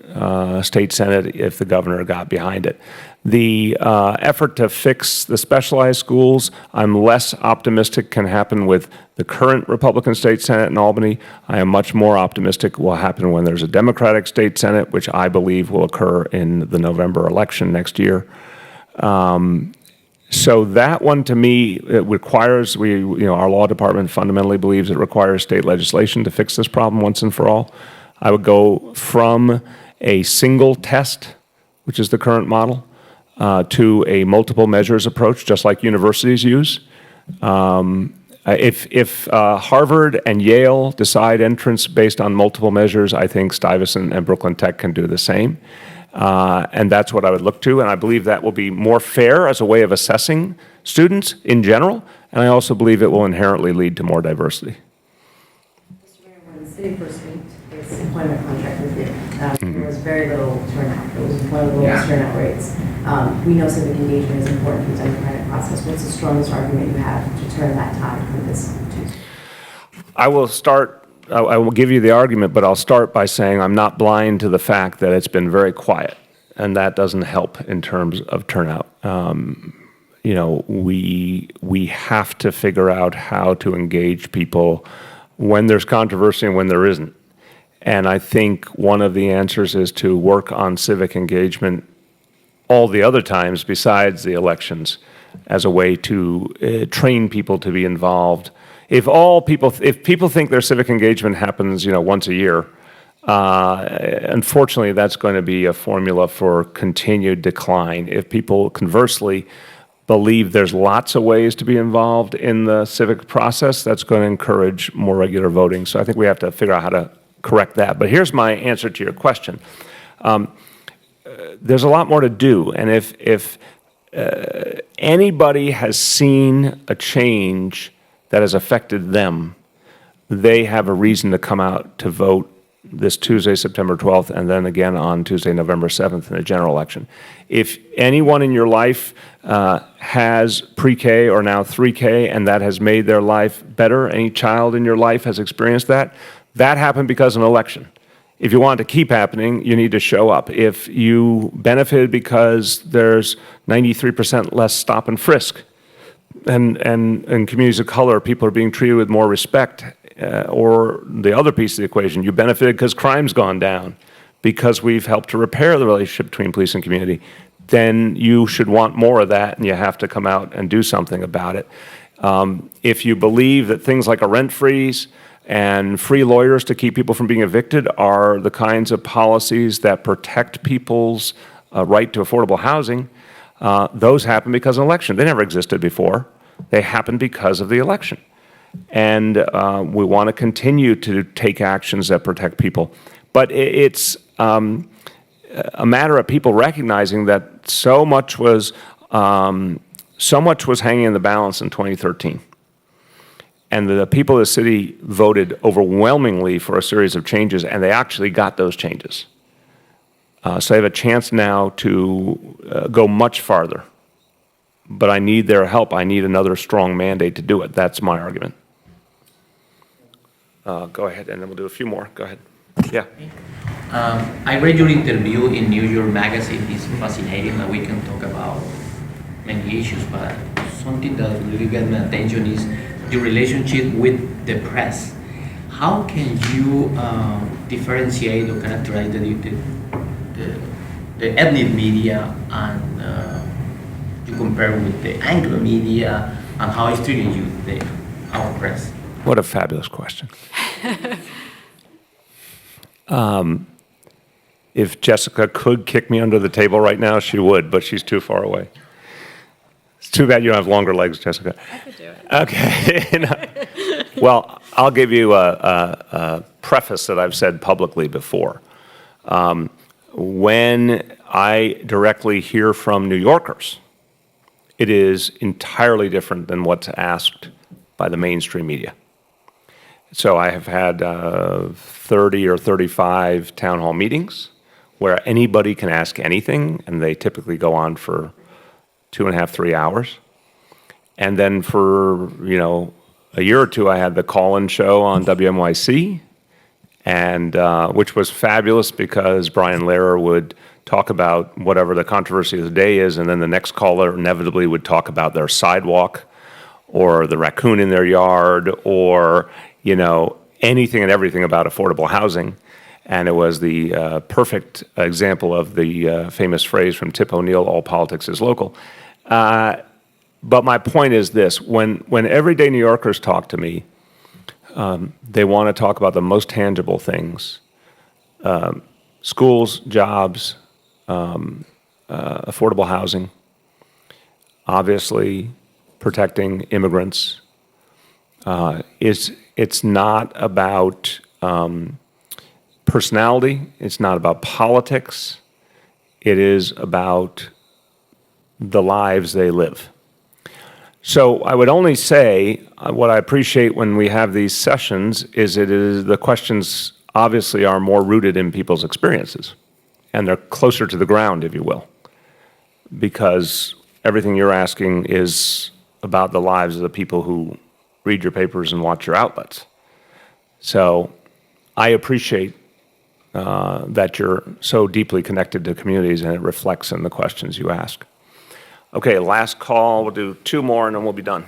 state senate if the governor got behind it. The effort to fix the specialized schools, I'm less optimistic can happen with the current Republican state senate in Albany. I am much more optimistic will happen when there's a Democratic state senate, which I believe will occur in the November election next year. So that one, to me, it requires, our law department fundamentally believes it requires state legislation to fix this problem once and for all. I would go from a single test, which is the current model, to a multiple measures approach, just like universities use. If Harvard and Yale decide entrance based on multiple measures, I think Stuyvesant and Brooklyn Tech can do the same. And that's what I would look to, and I believe that will be more fair as a way of assessing students in general, and I also believe it will inherently lead to more diversity. Mr. Mayor, when the city first inked its employment contract with you, there was very little turnout. It was one of the lowest turnout rates. We know civic engagement is important for the democratic process. What's the strongest argument you have to turn that tide from this Tuesday? I will give you the argument, but I'll start by saying I'm not blind to the fact that it's been very quiet, and that doesn't help in terms of turnout. We have to figure out how to engage people when there's controversy and when there isn't. And I think one of the answers is to work on civic engagement all the other times besides the elections as a way to train people to be involved. If people think their civic engagement happens, once a year, unfortunately, that's going to be a formula for continued decline. If people conversely believe there's lots of ways to be involved in the civic process, that's going to encourage more regular voting. So I think we have to figure out how to correct that. But here's my answer to your question. There's a lot more to do, and if anybody has seen a change that has affected them, they have a reason to come out to vote this Tuesday, September 12th, and then again on Tuesday, November 7th in the general election. If anyone in your life has pre-K or now 3K and that has made their life better, any child in your life has experienced that, that happened because of an election. If you want it to keep happening, you need to show up. If you benefited because there's 93% less stop and frisk, and in communities of color, people are being treated with more respect, or the other piece of the equation, you benefited because crime's gone down, because we've helped to repair the relationship between police and community, then you should want more of that, and you have to come out and do something about it. If you believe that things like a rent freeze and free lawyers to keep people from being evicted are the kinds of policies that protect people's right to affordable housing, those happen because of an election. They never existed before. They happened because of the election. And we want to continue to take actions that protect people. But it's a matter of people recognizing that so much was hanging in the balance in 2013. And the people of the city voted overwhelmingly for a series of changes, and they actually got those changes. So they have a chance now to go much farther. But I need their help. I need another strong mandate to do it. That's my argument. Go ahead, and then we'll do a few more. Go ahead. Yeah. I read your interview in New York Magazine. It's fascinating that we can talk about many issues, but something that really got my attention is your relationship with the press. How can you differentiate or characterize the ethnic media and you compare with the Anglo media and how it's treating you, our press? What a fabulous question. If Jessica could kick me under the table right now, she would, but she's too far away. It's too bad you don't have longer legs, Jessica. I could do it. Okay. Well, I'll give you a preface that I've said publicly before. When I directly hear from New Yorkers, it is entirely different than what's asked by the mainstream media. So I have had 30 or 35 town hall meetings where anybody can ask anything, and they typically go on for 2.5, 3 hours. And then for, a year or two, I had the call-in show on WNYC, and which was fabulous because Brian Lehrer would talk about whatever the controversy of the day is, and then the next caller inevitably would talk about their sidewalk or the raccoon in their yard or, anything and everything about affordable housing. And it was the perfect example of the famous phrase from Tip O'Neill, all politics is local. But my point is this, when everyday New Yorkers talk to me, they want to talk about the most tangible things. Schools, jobs, affordable housing, obviously protecting immigrants. It's not about personality, it's not about politics, it is about the lives they live. So I would only say what I appreciate when we have these sessions is the questions obviously are more rooted in people's experiences, and they're closer to the ground, if you will, because everything you're asking is about the lives of the people who read your papers and watch your outlets. So I appreciate that you're so deeply connected to communities, and it reflects in the questions you ask. Okay, last call. We'll do 2 more, and then we'll be done.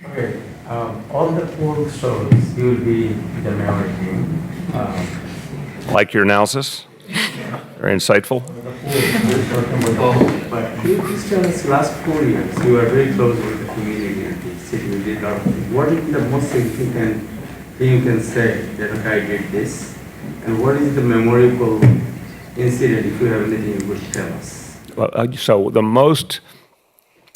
Okay, all the polls shows you will be the majority. Like your analysis? Very insightful. But can you please tell us, last 4 years, you are very close with the community and the city. You did a lot of things. What is the most significant thing you can say that, okay, I did this? And what is the memorable incident, if you have anything you could tell us? Well, so the most,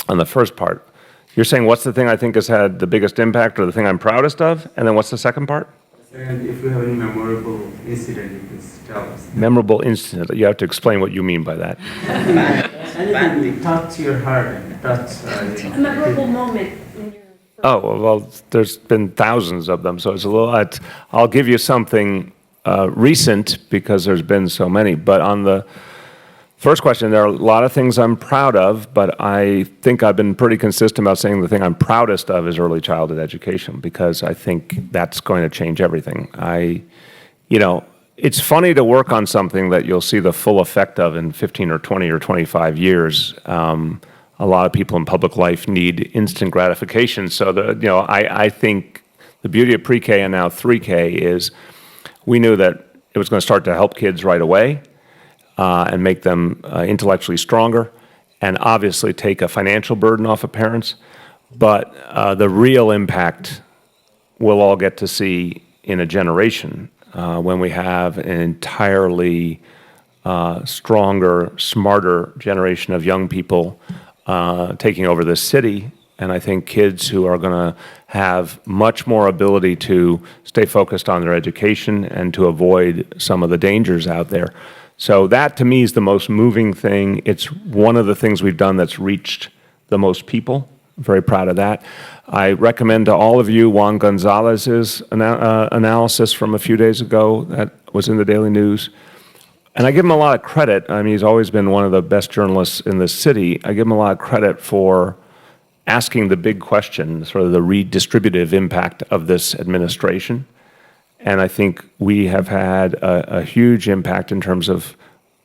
on the first part, you're saying what's the thing I think has had the biggest impact or the thing I'm proudest of? And then what's the second part? And if you have any memorable incident, you can tell us. Memorable incident. You have to explain what you mean by that. Anything touch your heart and touch. A memorable moment in your. Oh, well, there's been thousands of them, so it's a little, I'll give you something recent because there's been so many. But on the first question, there are a lot of things I'm proud of, but I think I've been pretty consistent about saying the thing I'm proudest of is early childhood education, because I think that's going to change everything. It's funny to work on something that you'll see the full effect of in 15 or 20 or 25 years. A lot of people in public life need instant gratification. So I think the beauty of pre-K and now 3K is we knew that it was going to start to help kids right away and make them intellectually stronger, and obviously take a financial burden off of parents. But the real impact we'll all get to see in a generation when we have an entirely stronger, smarter generation of young people taking over this city. And I think kids who are going to have much more ability to stay focused on their education and to avoid some of the dangers out there. So that, to me, is the most moving thing. It's one of the things we've done that's reached the most people. I'm very proud of that. I recommend to all of you Juan Gonzalez's analysis from a few days ago that was in the Daily News. And I give him a lot of credit. I mean, he's always been one of the best journalists in the city. I give him a lot of credit for asking the big question, sort of the redistributive impact of this administration. And I think we have had a huge impact in terms of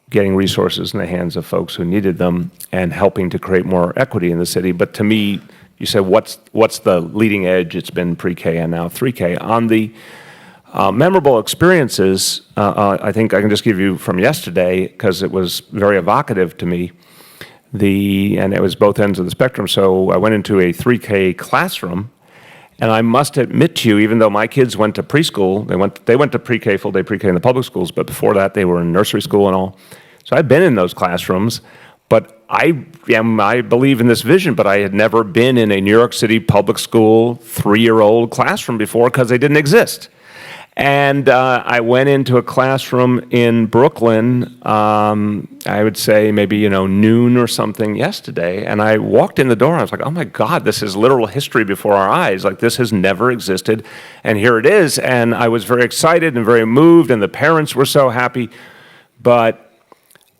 getting resources in the hands of folks who needed them and helping to create more equity in the city. But to me, you said, what's the leading edge? It's been pre-K and now 3K. On the memorable experiences, I think I can just give you from yesterday, because it was very evocative to me, and it was both ends of the spectrum. So I went into a 3K classroom, And I must admit to you, even though my kids went to preschool, they went to pre-K, full day pre-K in the public schools, but before that they were in nursery school and all. So I've been in those classrooms, but I believe in this vision, but I had never been in a New York City public school 3-year-old classroom before because they didn't exist. And I went into a classroom in Brooklyn, I would say maybe, noon or something yesterday, and I walked in the door, and I was like, oh my God, this is literal history before our eyes. Like, this has never existed, and here it is. And I was very excited and very moved, and the parents were so happy, but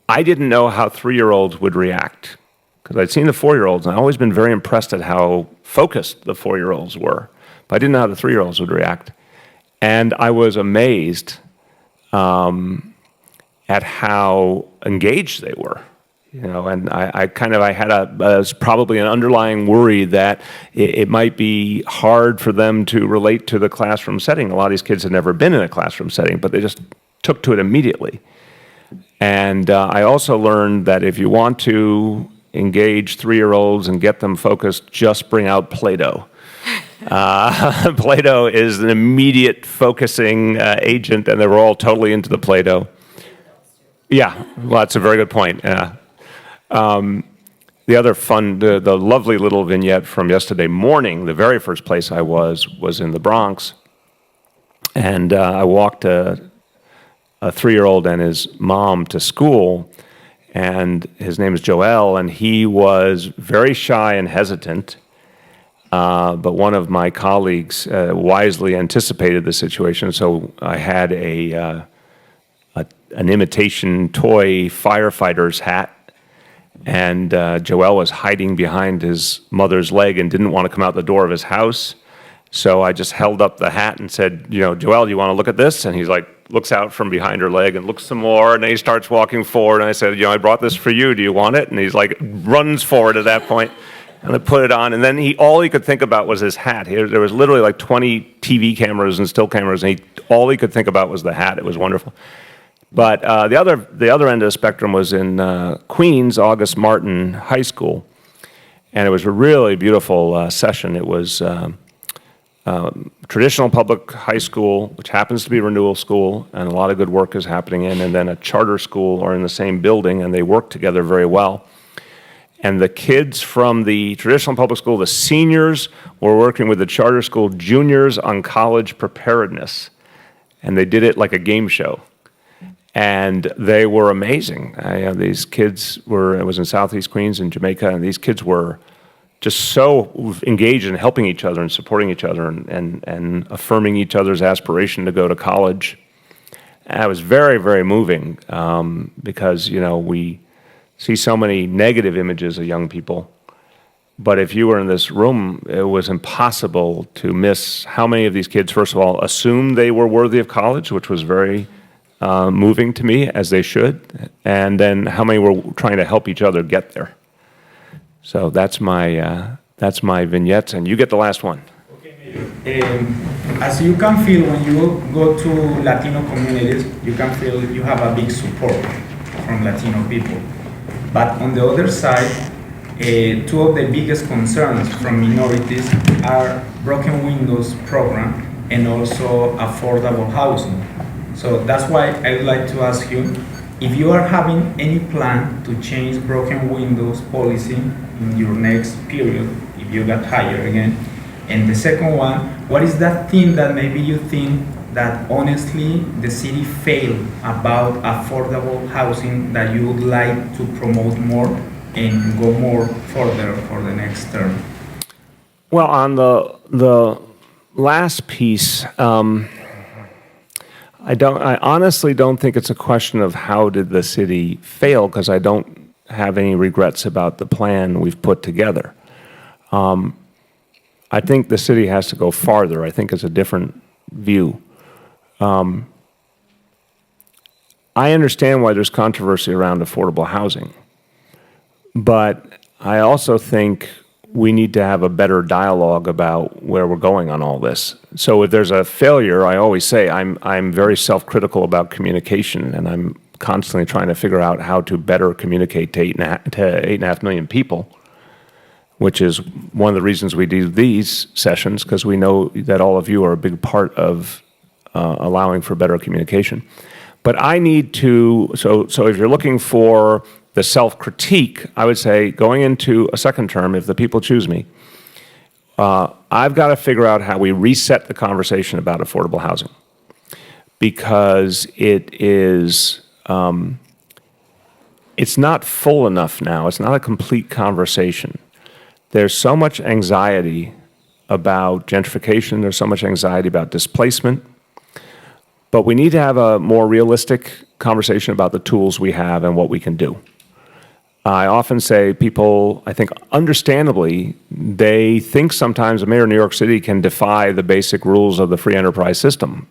I didn't know how 3-year-olds would react, because I'd seen the 4-year-olds, and I've always been very impressed at how focused the 4-year-olds were, but I didn't know how the 3-year-olds would react. And I was amazed at how engaged they were, and I had probably an underlying worry that it might be hard for them to relate to the classroom setting. A lot of these kids had never been in a classroom setting, but they just took to it immediately. And I also learned that if you want to engage 3-year-olds and get them focused, just bring out Play-Doh. Play-Doh is an immediate focusing agent, and they were all totally into the Play-Doh. Yeah, well, that's a very good point. The other fun, the lovely little vignette from yesterday morning, the very first place I was in the Bronx, and I walked a 3-year-old and his mom to school, and his name is Joel, and he was very shy and hesitant. But one of my colleagues wisely anticipated the situation, so I had an imitation toy firefighter's hat, and Joel was hiding behind his mother's leg and didn't want to come out the door of his house. So I just held up the hat and said, Joel, do you want to look at this? And he's like, looks out from behind her leg and looks some more, and then he starts walking forward, and I said, I brought this for you, do you want it? And he's like, runs forward at that point. And I put it on, and then all he could think about was his hat. There was literally like 20 TV cameras and still cameras, and all he could think about was the hat. It was wonderful. But the other end of the spectrum was in Queens, August Martin High School, and it was a really beautiful session. It was traditional public high school, which happens to be a renewal school, and a lot of good work is happening in, and then a charter school are in the same building, and they work together very well. And the kids from the traditional public school, the seniors, were working with the charter school juniors on college preparedness. And they did it like a game show. And they were amazing. These kids it was in Southeast Queens in Jamaica, and these kids were just so engaged in helping each other and supporting each other and affirming each other's aspiration to go to college. And it was very, very moving because, we see so many negative images of young people. But if you were in this room, it was impossible to miss how many of these kids, first of all, assumed they were worthy of college, which was very moving to me, as they should, and then how many were trying to help each other get there. So that's my vignettes, and you get the last one. As you can feel when you go to Latino communities, you can feel you have a big support from Latino people. But on the other side, two of the biggest concerns from minorities are broken windows program and also affordable housing. So that's why I would like to ask you if you are having any plan to change broken windows policy in your next period, if you got hired again. And the second one, what is that thing that maybe you think that honestly the city failed about affordable housing that you would like to promote more and go more further for the next term? Well, on the last piece, I honestly don't think it's a question of how did the city fail, because I don't have any regrets about the plan we've put together. I think the city has to go farther. I think it's a different view. I understand why there's controversy around affordable housing, but I also think we need to have a better dialogue about where we're going on all this. So if there's a failure, I always say I'm very self-critical about communication, and I'm constantly trying to figure out how to better communicate to 8.5 million people which is one of the reasons we do these sessions, because we know that all of you are a big part of allowing for better communication. But I need to, so if you're looking for the self-critique, I would say going into a second term, if the people choose me, I've got to figure out how we reset the conversation about affordable housing, because it is, it's not full enough now. It's not a complete conversation. There's so much anxiety about gentrification. There's so much anxiety about displacement. But we need to have a more realistic conversation about the tools we have and what we can do. I often say people, I think understandably, they think sometimes a mayor of New York City can defy the basic rules of the free enterprise system.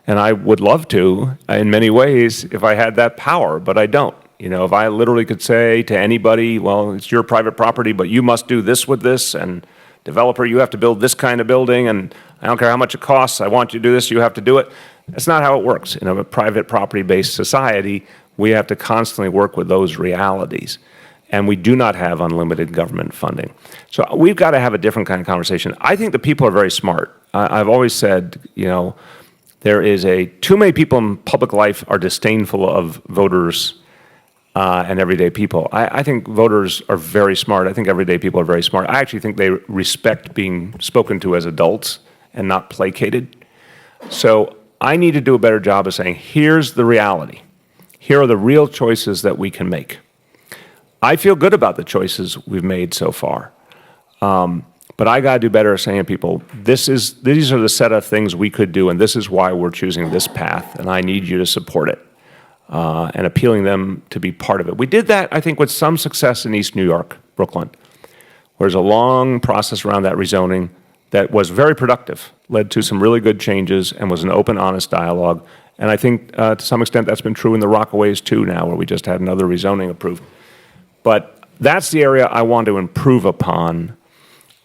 And I would love to, in many ways, if I had that power, but I don't. You know, if I literally could say to anybody, well, it's your private property, but you must do this with this, and developer, you have to build this kind of building, and I don't care how much it costs, I want you to do this, you have to do it. That's not how it works. In a private property-based society, we have to constantly work with those realities. And we do not have unlimited government funding. So we've got to have a different kind of conversation. I think the people are very smart. I've always said, you know, there is too many people in public life are disdainful of voters and everyday people. I think voters are very smart. I think everyday people are very smart. I actually think they respect being spoken to as adults and not placated. So I need to do a better job of saying, here's the reality. Here are the real choices that we can make. I feel good about the choices we've made so far. But I got to do better at saying to people, these are the set of things we could do, and this is why we're choosing this path, and I need you to support it, and appealing them to be part of it. We did that, I think, with some success in East New York, Brooklyn, where there's a long process around that rezoning that was very productive, led to some really good changes, and was an open, honest dialogue. And I think, to some extent, that's been true in the Rockaways, too, now, where we just had another rezoning approved. But that's the area I want to improve upon.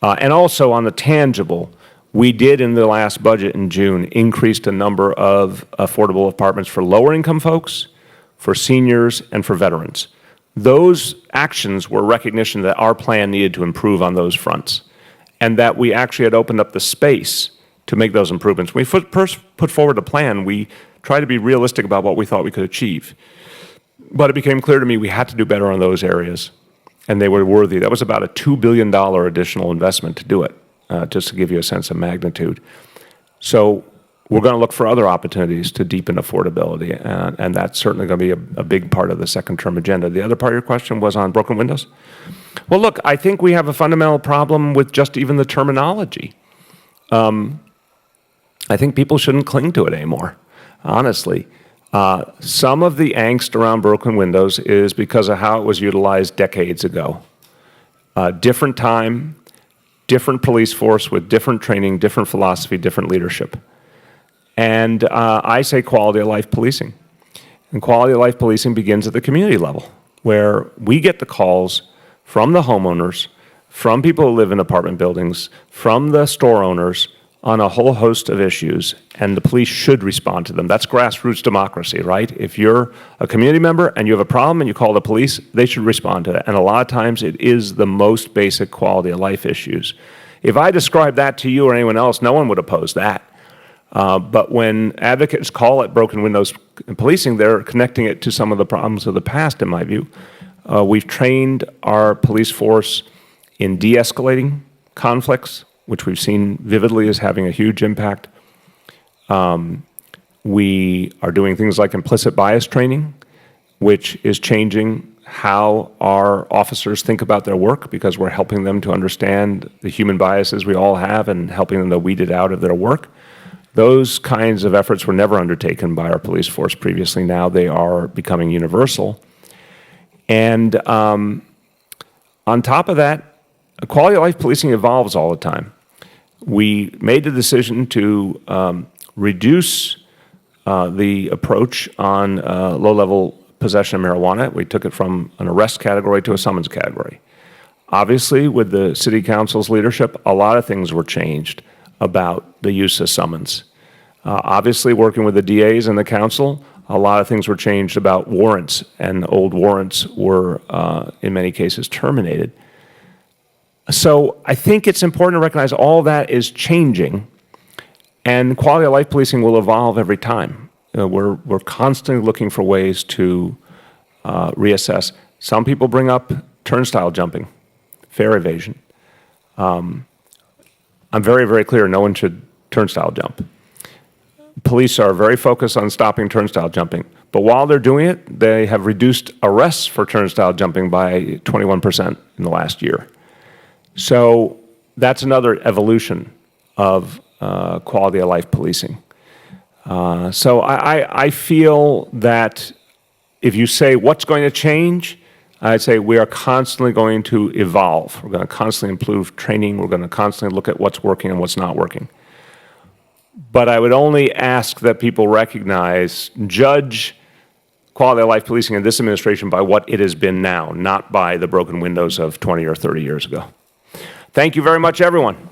And also on the tangible, we did in the last budget in June increase the number of affordable apartments for lower income folks, for seniors, and for veterans. Those actions were recognition that our plan needed to improve on those fronts, and that we actually had opened up the space to make those improvements. When we first put forward a plan, we tried to be realistic about what we thought we could achieve. But it became clear to me we had to do better on those areas, and they were worthy. That was about a $2 billion additional investment to do it, just to give you a sense of magnitude. So we're going to look for other opportunities to deepen affordability, and that's certainly going to be a big part of the second-term agenda. The other part of your question was on broken windows? Well, look, I think we have a fundamental problem with just even the terminology. I think people shouldn't cling to it anymore, honestly. Some of the angst around broken windows is because of how it was utilized decades ago. Different time, different police force with different training, different philosophy, different leadership. And I say quality of life policing. And quality of life policing begins at the community level, where we get the calls from the homeowners, from people who live in apartment buildings, from the store owners, on a whole host of issues, and the police should respond to them. That's grassroots democracy, right? If you're a community member and you have a problem and you call the police, they should respond to that. And a lot of times it is the most basic quality of life issues. If I describe that to you or anyone else, no one would oppose that. But when advocates call it broken windows policing, they're connecting it to some of the problems of the past, in my view. We've trained our police force in de-escalating conflicts, which we've seen vividly as having a huge impact. We are doing things like implicit bias training, which is changing how our officers think about their work, because we're helping them to understand the human biases we all have and helping them to weed it out of their work. Those kinds of efforts were never undertaken by our police force previously. Now they are becoming universal. And on top of that, quality of life policing evolves all the time. We made the decision to reduce the approach on low-level possession of marijuana. We took it from an arrest category to a summons category. Obviously, with the City Council's leadership, a lot of things were changed about the use of summons. Obviously, working with the DAs and the council, a lot of things were changed about warrants, and old warrants were, in many cases, terminated. So I think it's important to recognize all that is changing, and quality of life policing will evolve every time. We're constantly looking for ways to reassess. Some people bring up turnstile jumping, fare evasion. I'm very, very clear, no one should turnstile jump. Police are very focused on stopping turnstile jumping, but while they're doing it, they have reduced arrests for turnstile jumping by 21% in the last year. So that's another evolution of quality of life policing. So I feel that if you say what's going to change, I'd say we are constantly going to evolve. We're going to constantly improve training. We're going to constantly look at what's working and what's not working. But I would only ask that people recognize, judge quality of life policing in this administration by what it has been now, not by the broken windows of 20 or 30 years ago. Thank you very much, everyone.